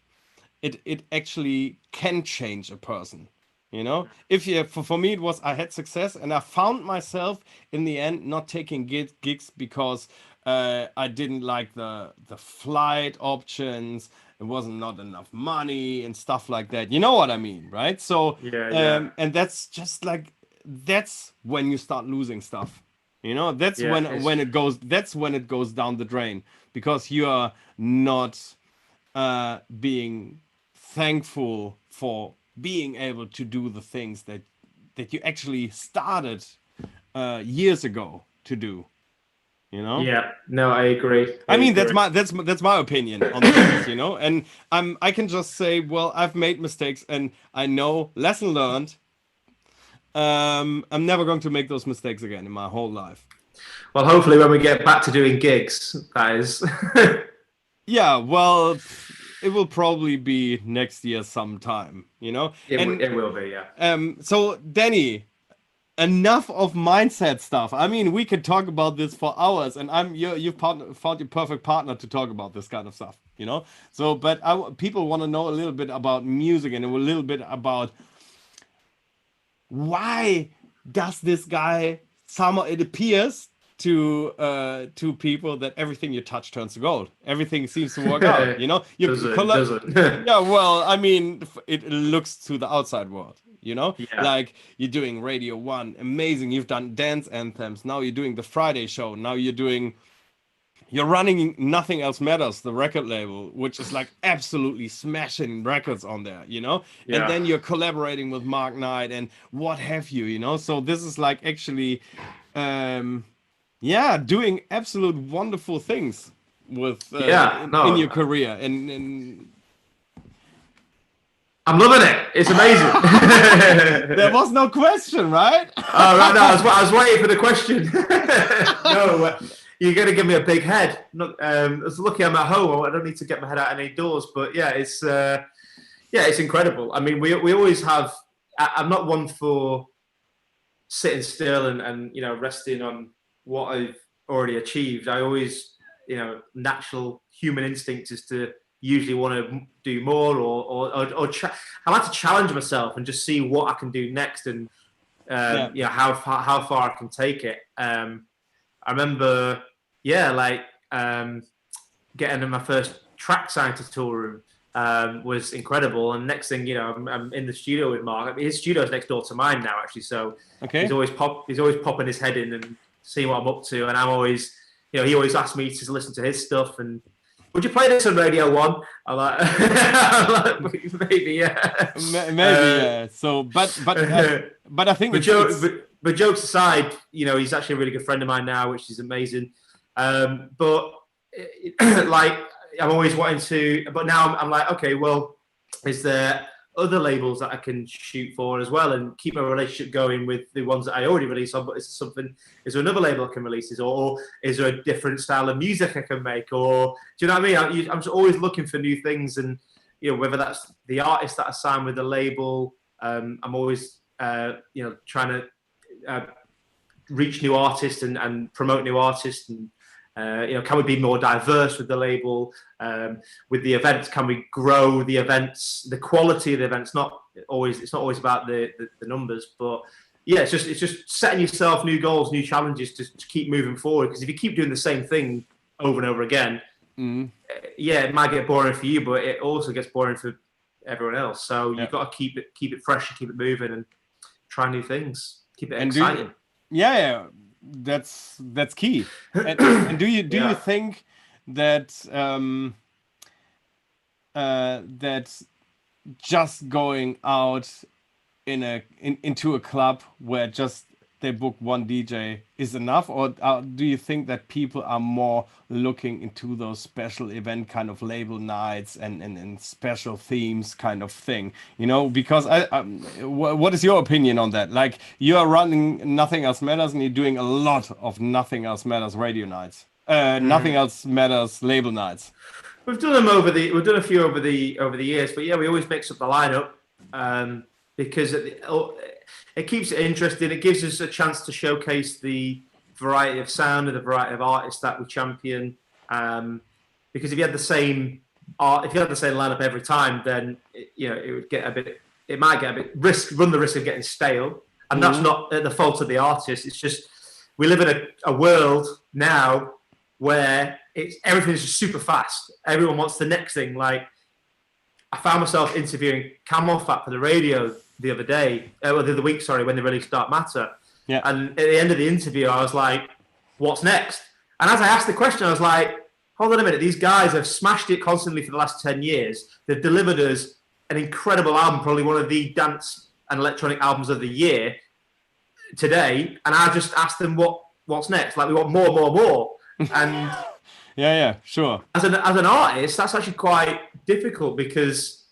it actually can change a person. You know, if you for me it was I had success and I found myself in the end not taking gigs because I didn't like the flight options. It wasn't not enough money and stuff like that. You know what I mean, right? So and that's just like that's when you start losing stuff. You know, that's when it goes down the drain because you are not being thankful for being able to do the things that you actually started years ago to do, you know. Yeah, no, I agree. I mean, that's my opinion on things, you know. And I can just say, well, I've made mistakes and I know, lesson learned. I'm never going to make those mistakes again in my whole life. Well, hopefully when we get back to doing gigs, that is. Yeah, well, it will probably be next year sometime, you know. It will be, yeah. So Danny, enough of mindset stuff. I mean, we could talk about this for hours, and you've found your perfect partner to talk about this kind of stuff, you know. So, but people want to know a little bit about music and a little bit about why does this guy somehow it appears to people that everything you touch turns to gold. Everything seems to work out, you know. Does it? Yeah, well, I mean, it looks to the outside world, you know. Yeah. Like you're doing Radio 1, amazing. You've done dance anthems. Now you're doing the Friday show. Now you're running Nothing Else Matters, the record label, which is like absolutely smashing records on there, you know. Yeah. And then you're collaborating with Mark Knight and what have you, you know. So this is like actually doing absolute wonderful things with in your career, and I'm loving it. It's amazing. There was no question, right? Oh, right, no, I was waiting for the question. No, you're going to give me a big head. I was lucky I'm at home. I don't need to get my head out any doors. But yeah, it's incredible. I mean, we always have. I'm not one for sitting still and you know resting on what I've already achieved. I always, you know, natural human instinct is to usually want to do more or I like to challenge myself and just see what I can do next and you know how far I can take it. I remember getting in my first track signed to Tool Room was incredible, and next thing you know I'm in the studio with Mark. I mean, his studio's next door to mine now actually, so he's always popping his head in and seeing what I'm up to, and I'm always, you know, he always asks me to listen to his stuff, and would you play this on Radio 1? I'm like, maybe, yeah. Maybe, yeah. So, but I think but jokes aside, you know, he's actually a really good friend of mine now, which is amazing. But like, I'm always wanting to, but now I'm like, okay, well, is there other labels that I can shoot for as well and keep my relationship going with the ones that I already release on? But is there another label I can release, or is there a different style of music I can make? Or do you know what I mean? I'm just always looking for new things, and you know, whether that's the artist that I sign with the label, I'm always you know, trying to reach new artists and promote new artists, and you know, can we be more diverse with the label? With the events, can we grow the events, the quality of the events? It's not always about the numbers, but yeah, it's just setting yourself new goals, new challenges to keep moving forward. Because if you keep doing the same thing over and over again, yeah, it might get boring for you, but it also gets boring for everyone else. So you've got to keep it fresh, and keep it moving, and try new things, keep it exciting. Yeah, that's key. And do you think that that just going out into a club where just they book one DJ is enough, or do you think that people are more looking into those special event kind of label nights and special themes kind of thing? You know, because what is your opinion on that? Like, you are running Nothing Else Matters, and you're doing a lot of Nothing Else Matters radio nights, Nothing Else Matters label nights. We've done a few over the years, but yeah, we always mix up the lineup because it keeps it interesting. It gives us a chance to showcase the variety of sound and the variety of artists that we champion. Because if you had the same lineup every time, then it might get a bit run the risk of getting stale. And that's not the fault of the artist. It's just we live in a world now where everything's just super fast. Everyone wants the next thing. Like, I found myself interviewing 𝗀𝗀𝗰𝗲𝗃 for the radio the other week, when they released 𝗁𝗏𝗏𝗃. Yeah. And at the end of the interview, I was like, what's next? And as I asked the question, I was like, hold on a minute. These guys have smashed it constantly for the last 10 years. They've delivered us an incredible album, probably one of the dance and electronic albums of the year today. And I just asked them what's next. Like, we want more. And yeah, sure. As an artist, that's actually quite difficult because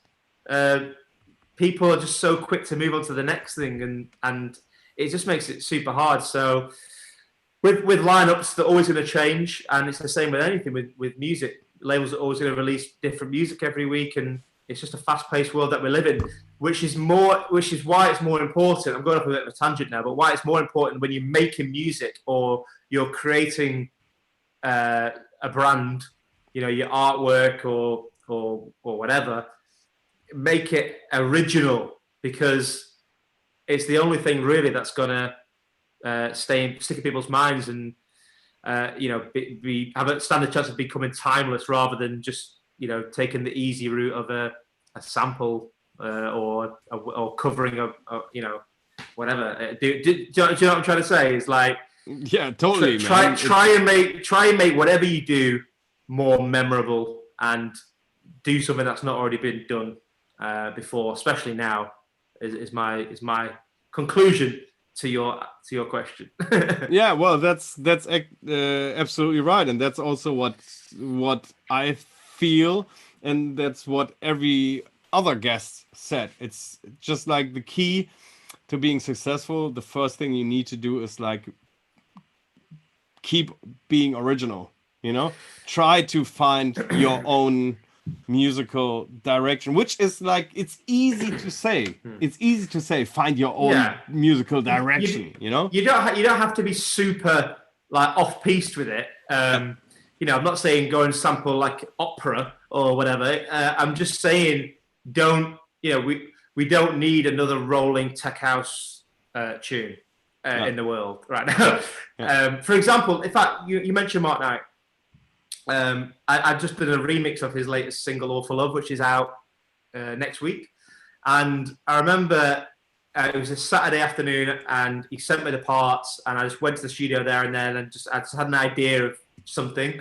people are just so quick to move on to the next thing, and it just makes it super hard. So with lineups, they're always going to change, and it's the same with anything. With music, labels are always going to release different music every week, and it's just a fast-paced world that we live in, which is why it's more important. I'm going off a bit of a tangent now, but why it's more important when you're making music or you're creating a brand, you know, your artwork or whatever, make it original, because it's the only thing really that's gonna stick in people's minds, and you know, stand a chance of becoming timeless, rather than just, you know, taking the easy route of a sample or covering a you know, whatever. Do you know what I'm trying to say? It's like, yeah, totally. Try and make whatever you do more memorable, and do something that's not already been done before, especially now. Is my conclusion to your question. Yeah, well, that's absolutely right, and that's also what I feel, and that's what every other guest said. It's just like the key to being successful. The first thing you need to do is like keep being original, you know, try to find your own musical direction, which is like, it's easy to say, find your own musical direction. You know, you don't have to be super like off piste with it. You know, I'm not saying go and sample like opera or whatever. I'm just saying, we don't need another rolling tech house tune in the world right now. For example, in fact, you mentioned Mark Knight. I've just done a remix of his latest single, 𝗀𝗀𝗰𝗲𝗃, which is out next week. And I remember it was a Saturday afternoon, and he sent me the parts, and I just went to the studio there and then, and I just had an idea of something.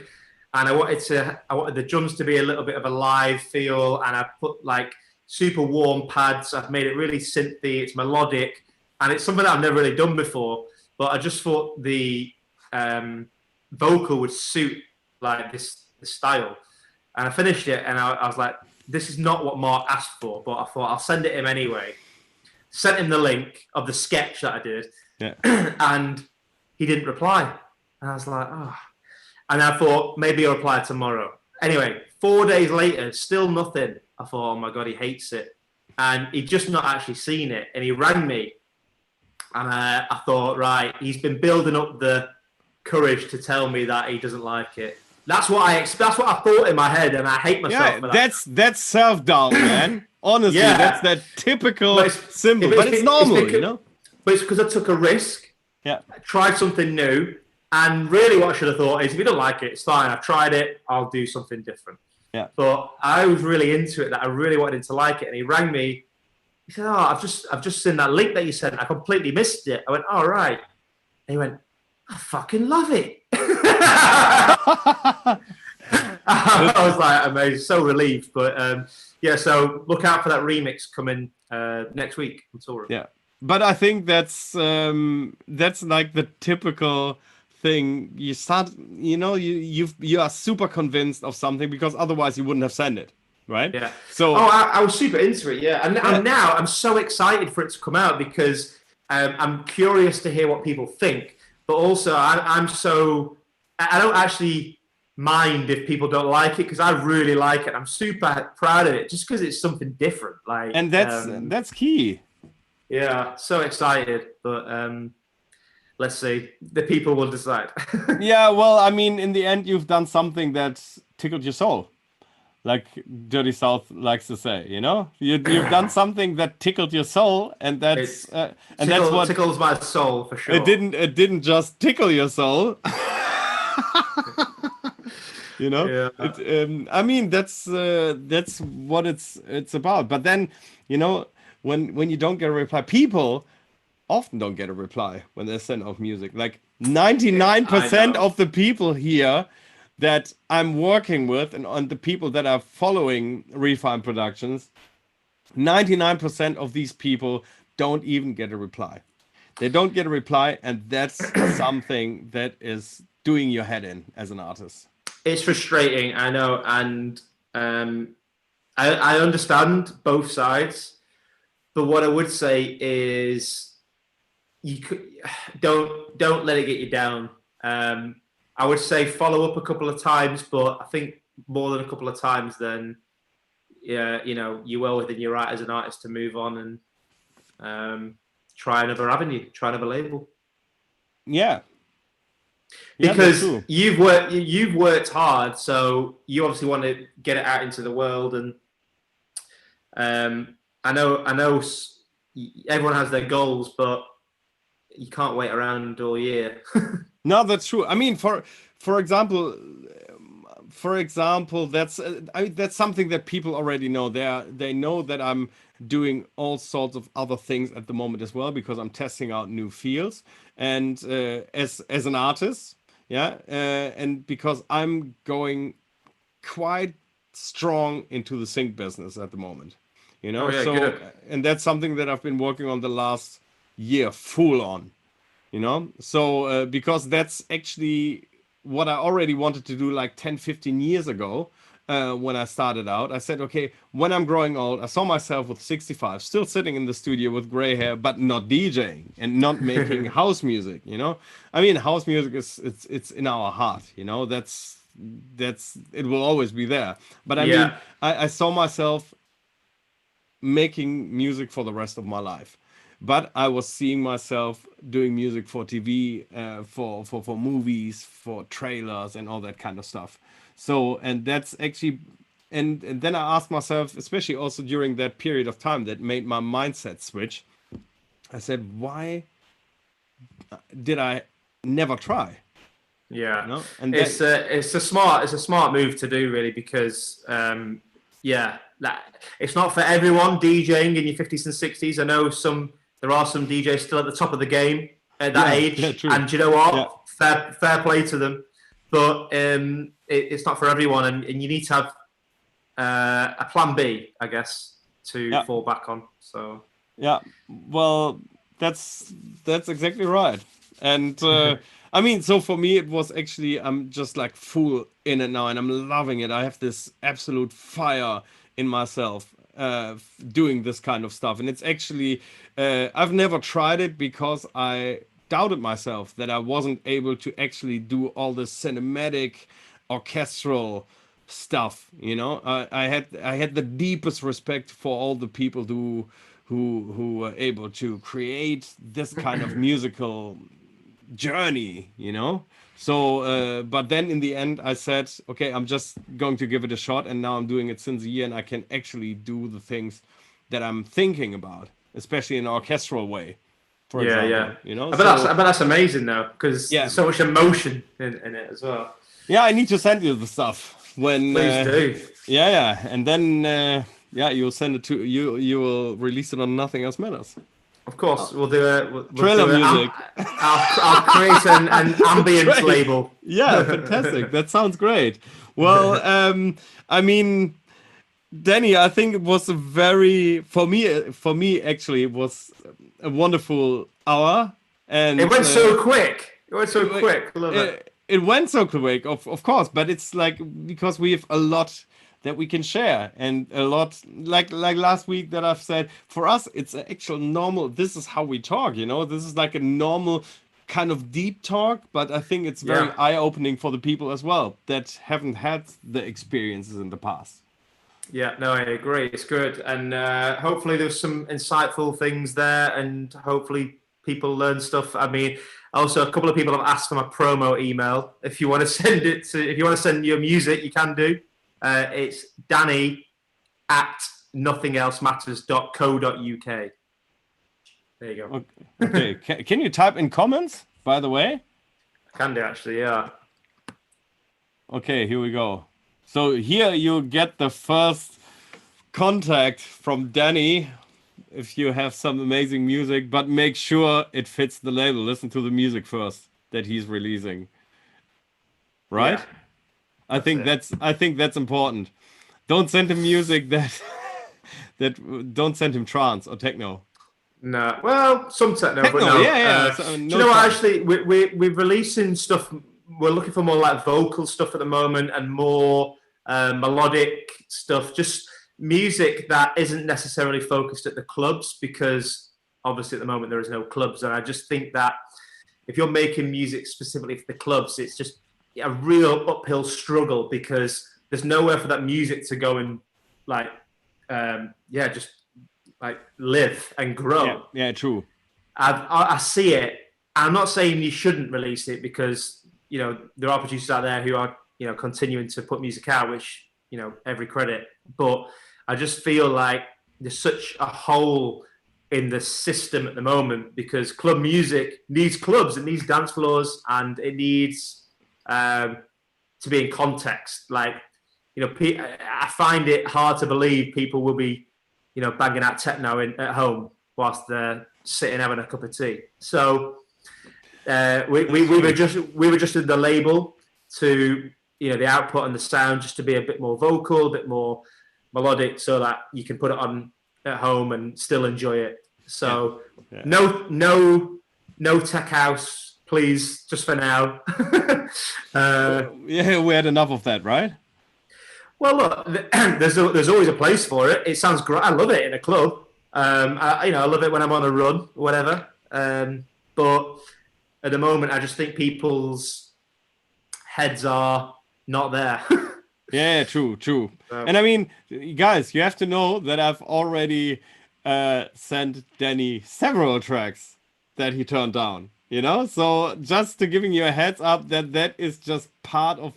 and I wanted the drums to be a little bit of a live feel, and I put like super warm pads. I've made it really synthy. It's melodic, and it's something that I've never really done before. But I just thought the vocal would suit like this style, and I finished it, and I was like, this is not what Mark asked for, but I thought I'll send it him anyway. Sent him the link of the sketch that I did, and he didn't reply. And I was like, oh. And I thought, maybe he'll reply tomorrow. Anyway, 4 days later, still nothing. I thought, oh my God, he hates it. And he'd just not actually seen it. And he rang me. And I thought, right, he's been building up the courage to tell me that he doesn't like it. That's what I thought in my head, and I hate myself for that. That's self-doubt, man. Honestly, that's that typical symbol. But it's normal, you know? But it's because I took a risk. Yeah. I tried something new. And really what I should have thought is, if you don't like it, it's fine. I've tried it. I'll do something different. Yeah. But I was really into it, that I really wanted him to like it. And he rang me. He said, oh, I've just seen that link that you sent. I completely missed it. I went, all right. And he went, I fucking love it. I was like, amazing, so relieved. But yeah, so look out for that remix coming next week on tour. Yeah. But I think that's like the typical thing. You start, you know, you are super convinced of something, because otherwise you wouldn't have sent it, right? Yeah. So I was super into it, yeah. And now I'm so excited for it to come out, because I'm curious to hear what people think. But also I don't actually mind if people don't like it, because I really like it. I'm super proud of it, just because it's something different. Like, and that's key. Yeah, so excited, but let's see. The people will decide. Yeah, well, I mean, in the end, you've done something that tickled your soul, like Dirty South likes to say. You know, you've done something that tickled your soul, and that's that's what tickles my soul for sure. It didn't just tickle your soul. You know, yeah. I mean, that's what it's about. But then, you know, when you don't get a reply, people often don't get a reply when they send off music. Like 99% of the people here that I'm working with, and on the people that are following Refine Productions, 99% of these people don't even get a reply. They don't get a reply, and that's something that is doing your head in as an artist. It's frustrating, I know, and I understand both sides. But what I would say is, don't let it get you down. I would say follow up a couple of times, but I think more than a couple of times, then yeah, you know, you're well within your right as an artist to move on and try another avenue, try another label. Yeah. Because you've worked hard, so you obviously want to get it out into the world, and I know everyone has their goals, but you can't wait around all year. No, that's true. I mean, for example, that's something that people already know. They know that I'm doing all sorts of other things at the moment as well, because I'm testing out new fields, and as an artist, and because I'm going quite strong into the sync business at the moment, you know. Good. And that's something that I've been working on the last year full on, you know. So because that's actually what I already wanted to do like 10-15 years ago. When I started out, I said, okay, when I'm growing old, I saw myself with 65, still sitting in the studio with gray hair, but not DJing and not making house music, you know. I mean, house music it's in our heart, you know. That's it will always be there. But I mean, I saw myself making music for the rest of my life. But I was seeing myself doing music for TV, for movies, for trailers, and all that kind of stuff. So, and that's actually, and then I asked myself, especially also during that period of time that made my mindset switch, I said, why did I never try? Yeah, you know? And it's a smart move to do, really, because it's not for everyone DJing in your 50s and 60s. I know there are some DJs still at the top of the game at that age, and do you know what? Fair play to them. but it's not for everyone, and you need to have a plan B, I guess, to fall back on. So yeah, well, that's exactly right. And I mean, so for me, it was actually, I'm just like full in it now, and I'm loving it. I have this absolute fire in myself doing this kind of stuff. And it's actually, I've never tried it because I doubted myself that I wasn't able to actually do all the cinematic, orchestral stuff. You know, I had the deepest respect for all the people who were able to create this kind of musical journey, you know. So but then in the end I said, okay, I'm just going to give it a shot, and now I'm doing it since a year, and I can actually do the things that I'm thinking about, especially in an orchestral way, for example. You know, I bet that's amazing though, because there's so much emotion in it as well. Yeah, I need to send you the stuff when please do. Yeah, and then you'll send it to you will release it on Nothing Else Matters. Of course, we'll do it. Trailer music. I'll create an ambience label. Yeah, fantastic. That sounds great. Well, I mean, Danny, I think it was a very, for me actually, it was a wonderful hour. And it went so quick. It went so quick. I love it. It went so quick, of course, but it's like, because we have a lot that we can share, and a lot like last week that I've said, for us it's an actual normal, this is how we talk, you know, this is like a normal kind of deep talk, but I think it's very eye-opening for the people as well that haven't had the experiences in the past. Yeah, no, I agree, it's good, and hopefully there's some insightful things there, and hopefully people learn stuff. I mean, also a couple of people have asked for my promo email. If you want to send it to, if you want to send your music, you can do. It's danny@nothingelsematters.co.uk. There you go. Okay. Can you type in comments, by the way? I can do, actually, yeah. Okay, here we go. So here you get the first contact from Danny if you have some amazing music, but make sure it fits the label. Listen to the music first that he's releasing. Right? Yeah. I think that's important. Don't send him music that don't send him trance or techno. No, well, some techno, but no. Yeah. Do you know what? Actually, we're releasing stuff. We're looking for more like vocal stuff at the moment, and more melodic stuff. Just music that isn't necessarily focused at the clubs, because obviously at the moment there is no clubs, and I just think that if you're making music specifically for the clubs, it's just a real uphill struggle, because there's nowhere for that music to go and like just like live and grow. Yeah, true. I see it. I'm not saying you shouldn't release it, because you know there are producers out there who are, you know, continuing to put music out, which, you know, every credit, but I just feel like there's such a hole in the system at the moment, because club music needs clubs, it needs dance floors, and it needs to be in context. Like, you know, I find it hard to believe people will be, you know, banging out techno at home whilst they're sitting having a cup of tea. So we were just in the label to, you know, the output and the sound just to be a bit more vocal, a bit more melodic, so that you can put it on at home and still enjoy it. So no tech house, please, just for now. We had enough of that, right? Well, look, there's always a place for it. It sounds great. I love it in a club. I love it when I'm on a run, whatever. But at the moment, I just think people's heads are not there. Yeah, true. And I mean, guys, you have to know that I've already sent Danny several tracks that he turned down, you know? So just to giving you a heads up that is just part of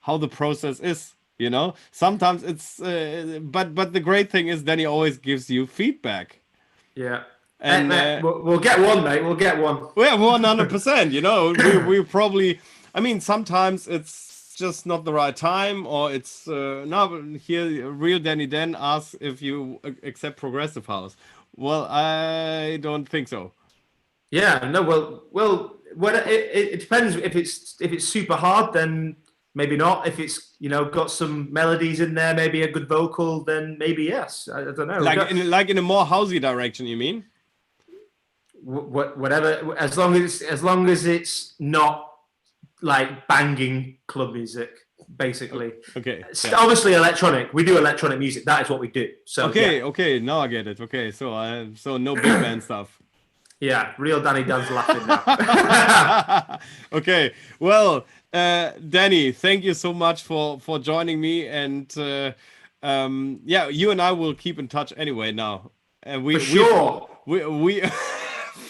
how the process is, you know? Sometimes it's, but the great thing is Danny always gives you feedback. Yeah. And we'll get one, mate. We'll get one. Yeah, 100%, you know? we probably, I mean, sometimes it's just not the right time, or it's here real Danny Dan asks if you accept progressive house. Well, I don't think so. Yeah, no, well, Well, it depends. If it's super hard, then maybe not. If it's got some melodies in there, maybe a good vocal, then maybe yes. I don't know. Like in a more housey direction, you mean? Whatever, as long as it's not like banging club music, basically. Okay. Obviously electronic. We do electronic music. That is what we do. So okay. Now I get it. Okay, so no big band stuff. Yeah, real Danny Dan's laughing now. Okay, well, Danny, thank you so much for joining me, and yeah, you and I will keep in touch anyway now. And we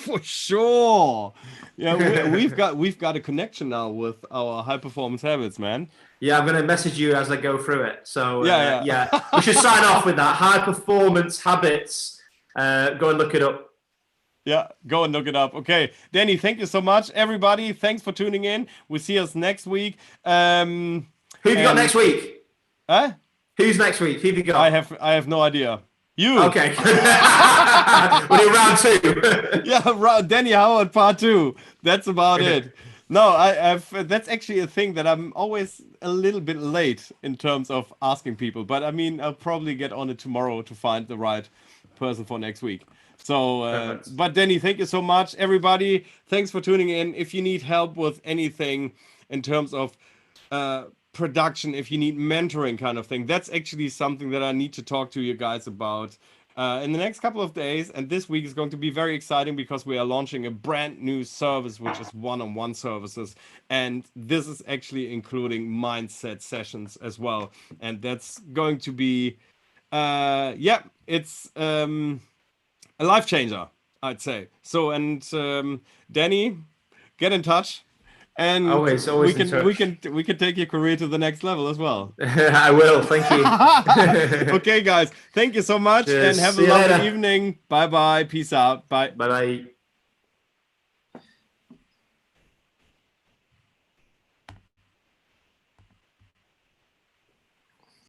for sure. Yeah, we've got a connection now with our high performance habits, man. Yeah, I'm gonna message you as I go through it. So yeah. We should sign off with that. High performance habits. Go and look it up. Yeah, go and look it up. Okay, Danny, thank you so much. Everybody, thanks for tuning in. We'll see us next week. Who have you got next week? Huh? Who's next week? Who have you got? I have no idea. You. Okay. We'll do round 2. Yeah, Danny Howard part 2. That's about it. No, that's actually a thing that I'm always a little bit late in terms of asking people. But I mean, I'll probably get on it tomorrow to find the right person for next week. So, but Danny, thank you so much. Everybody, thanks for tuning in. If you need help with anything in terms of production, if you need mentoring kind of thing, that's actually something that I need to talk to you guys about in the next couple of days. And this week is going to be very exciting because we are launching a brand new service, which is one-on-one services. And this is actually including mindset sessions as well. And that's going to be, it's a life changer, I'd say. So, and Danny, get in touch, and always we can take your career to the next level as well. I will. Thank you. Okay, guys, thank you so much. Cheers. And have a lovely evening. Bye bye. Peace out. Bye. Bye bye.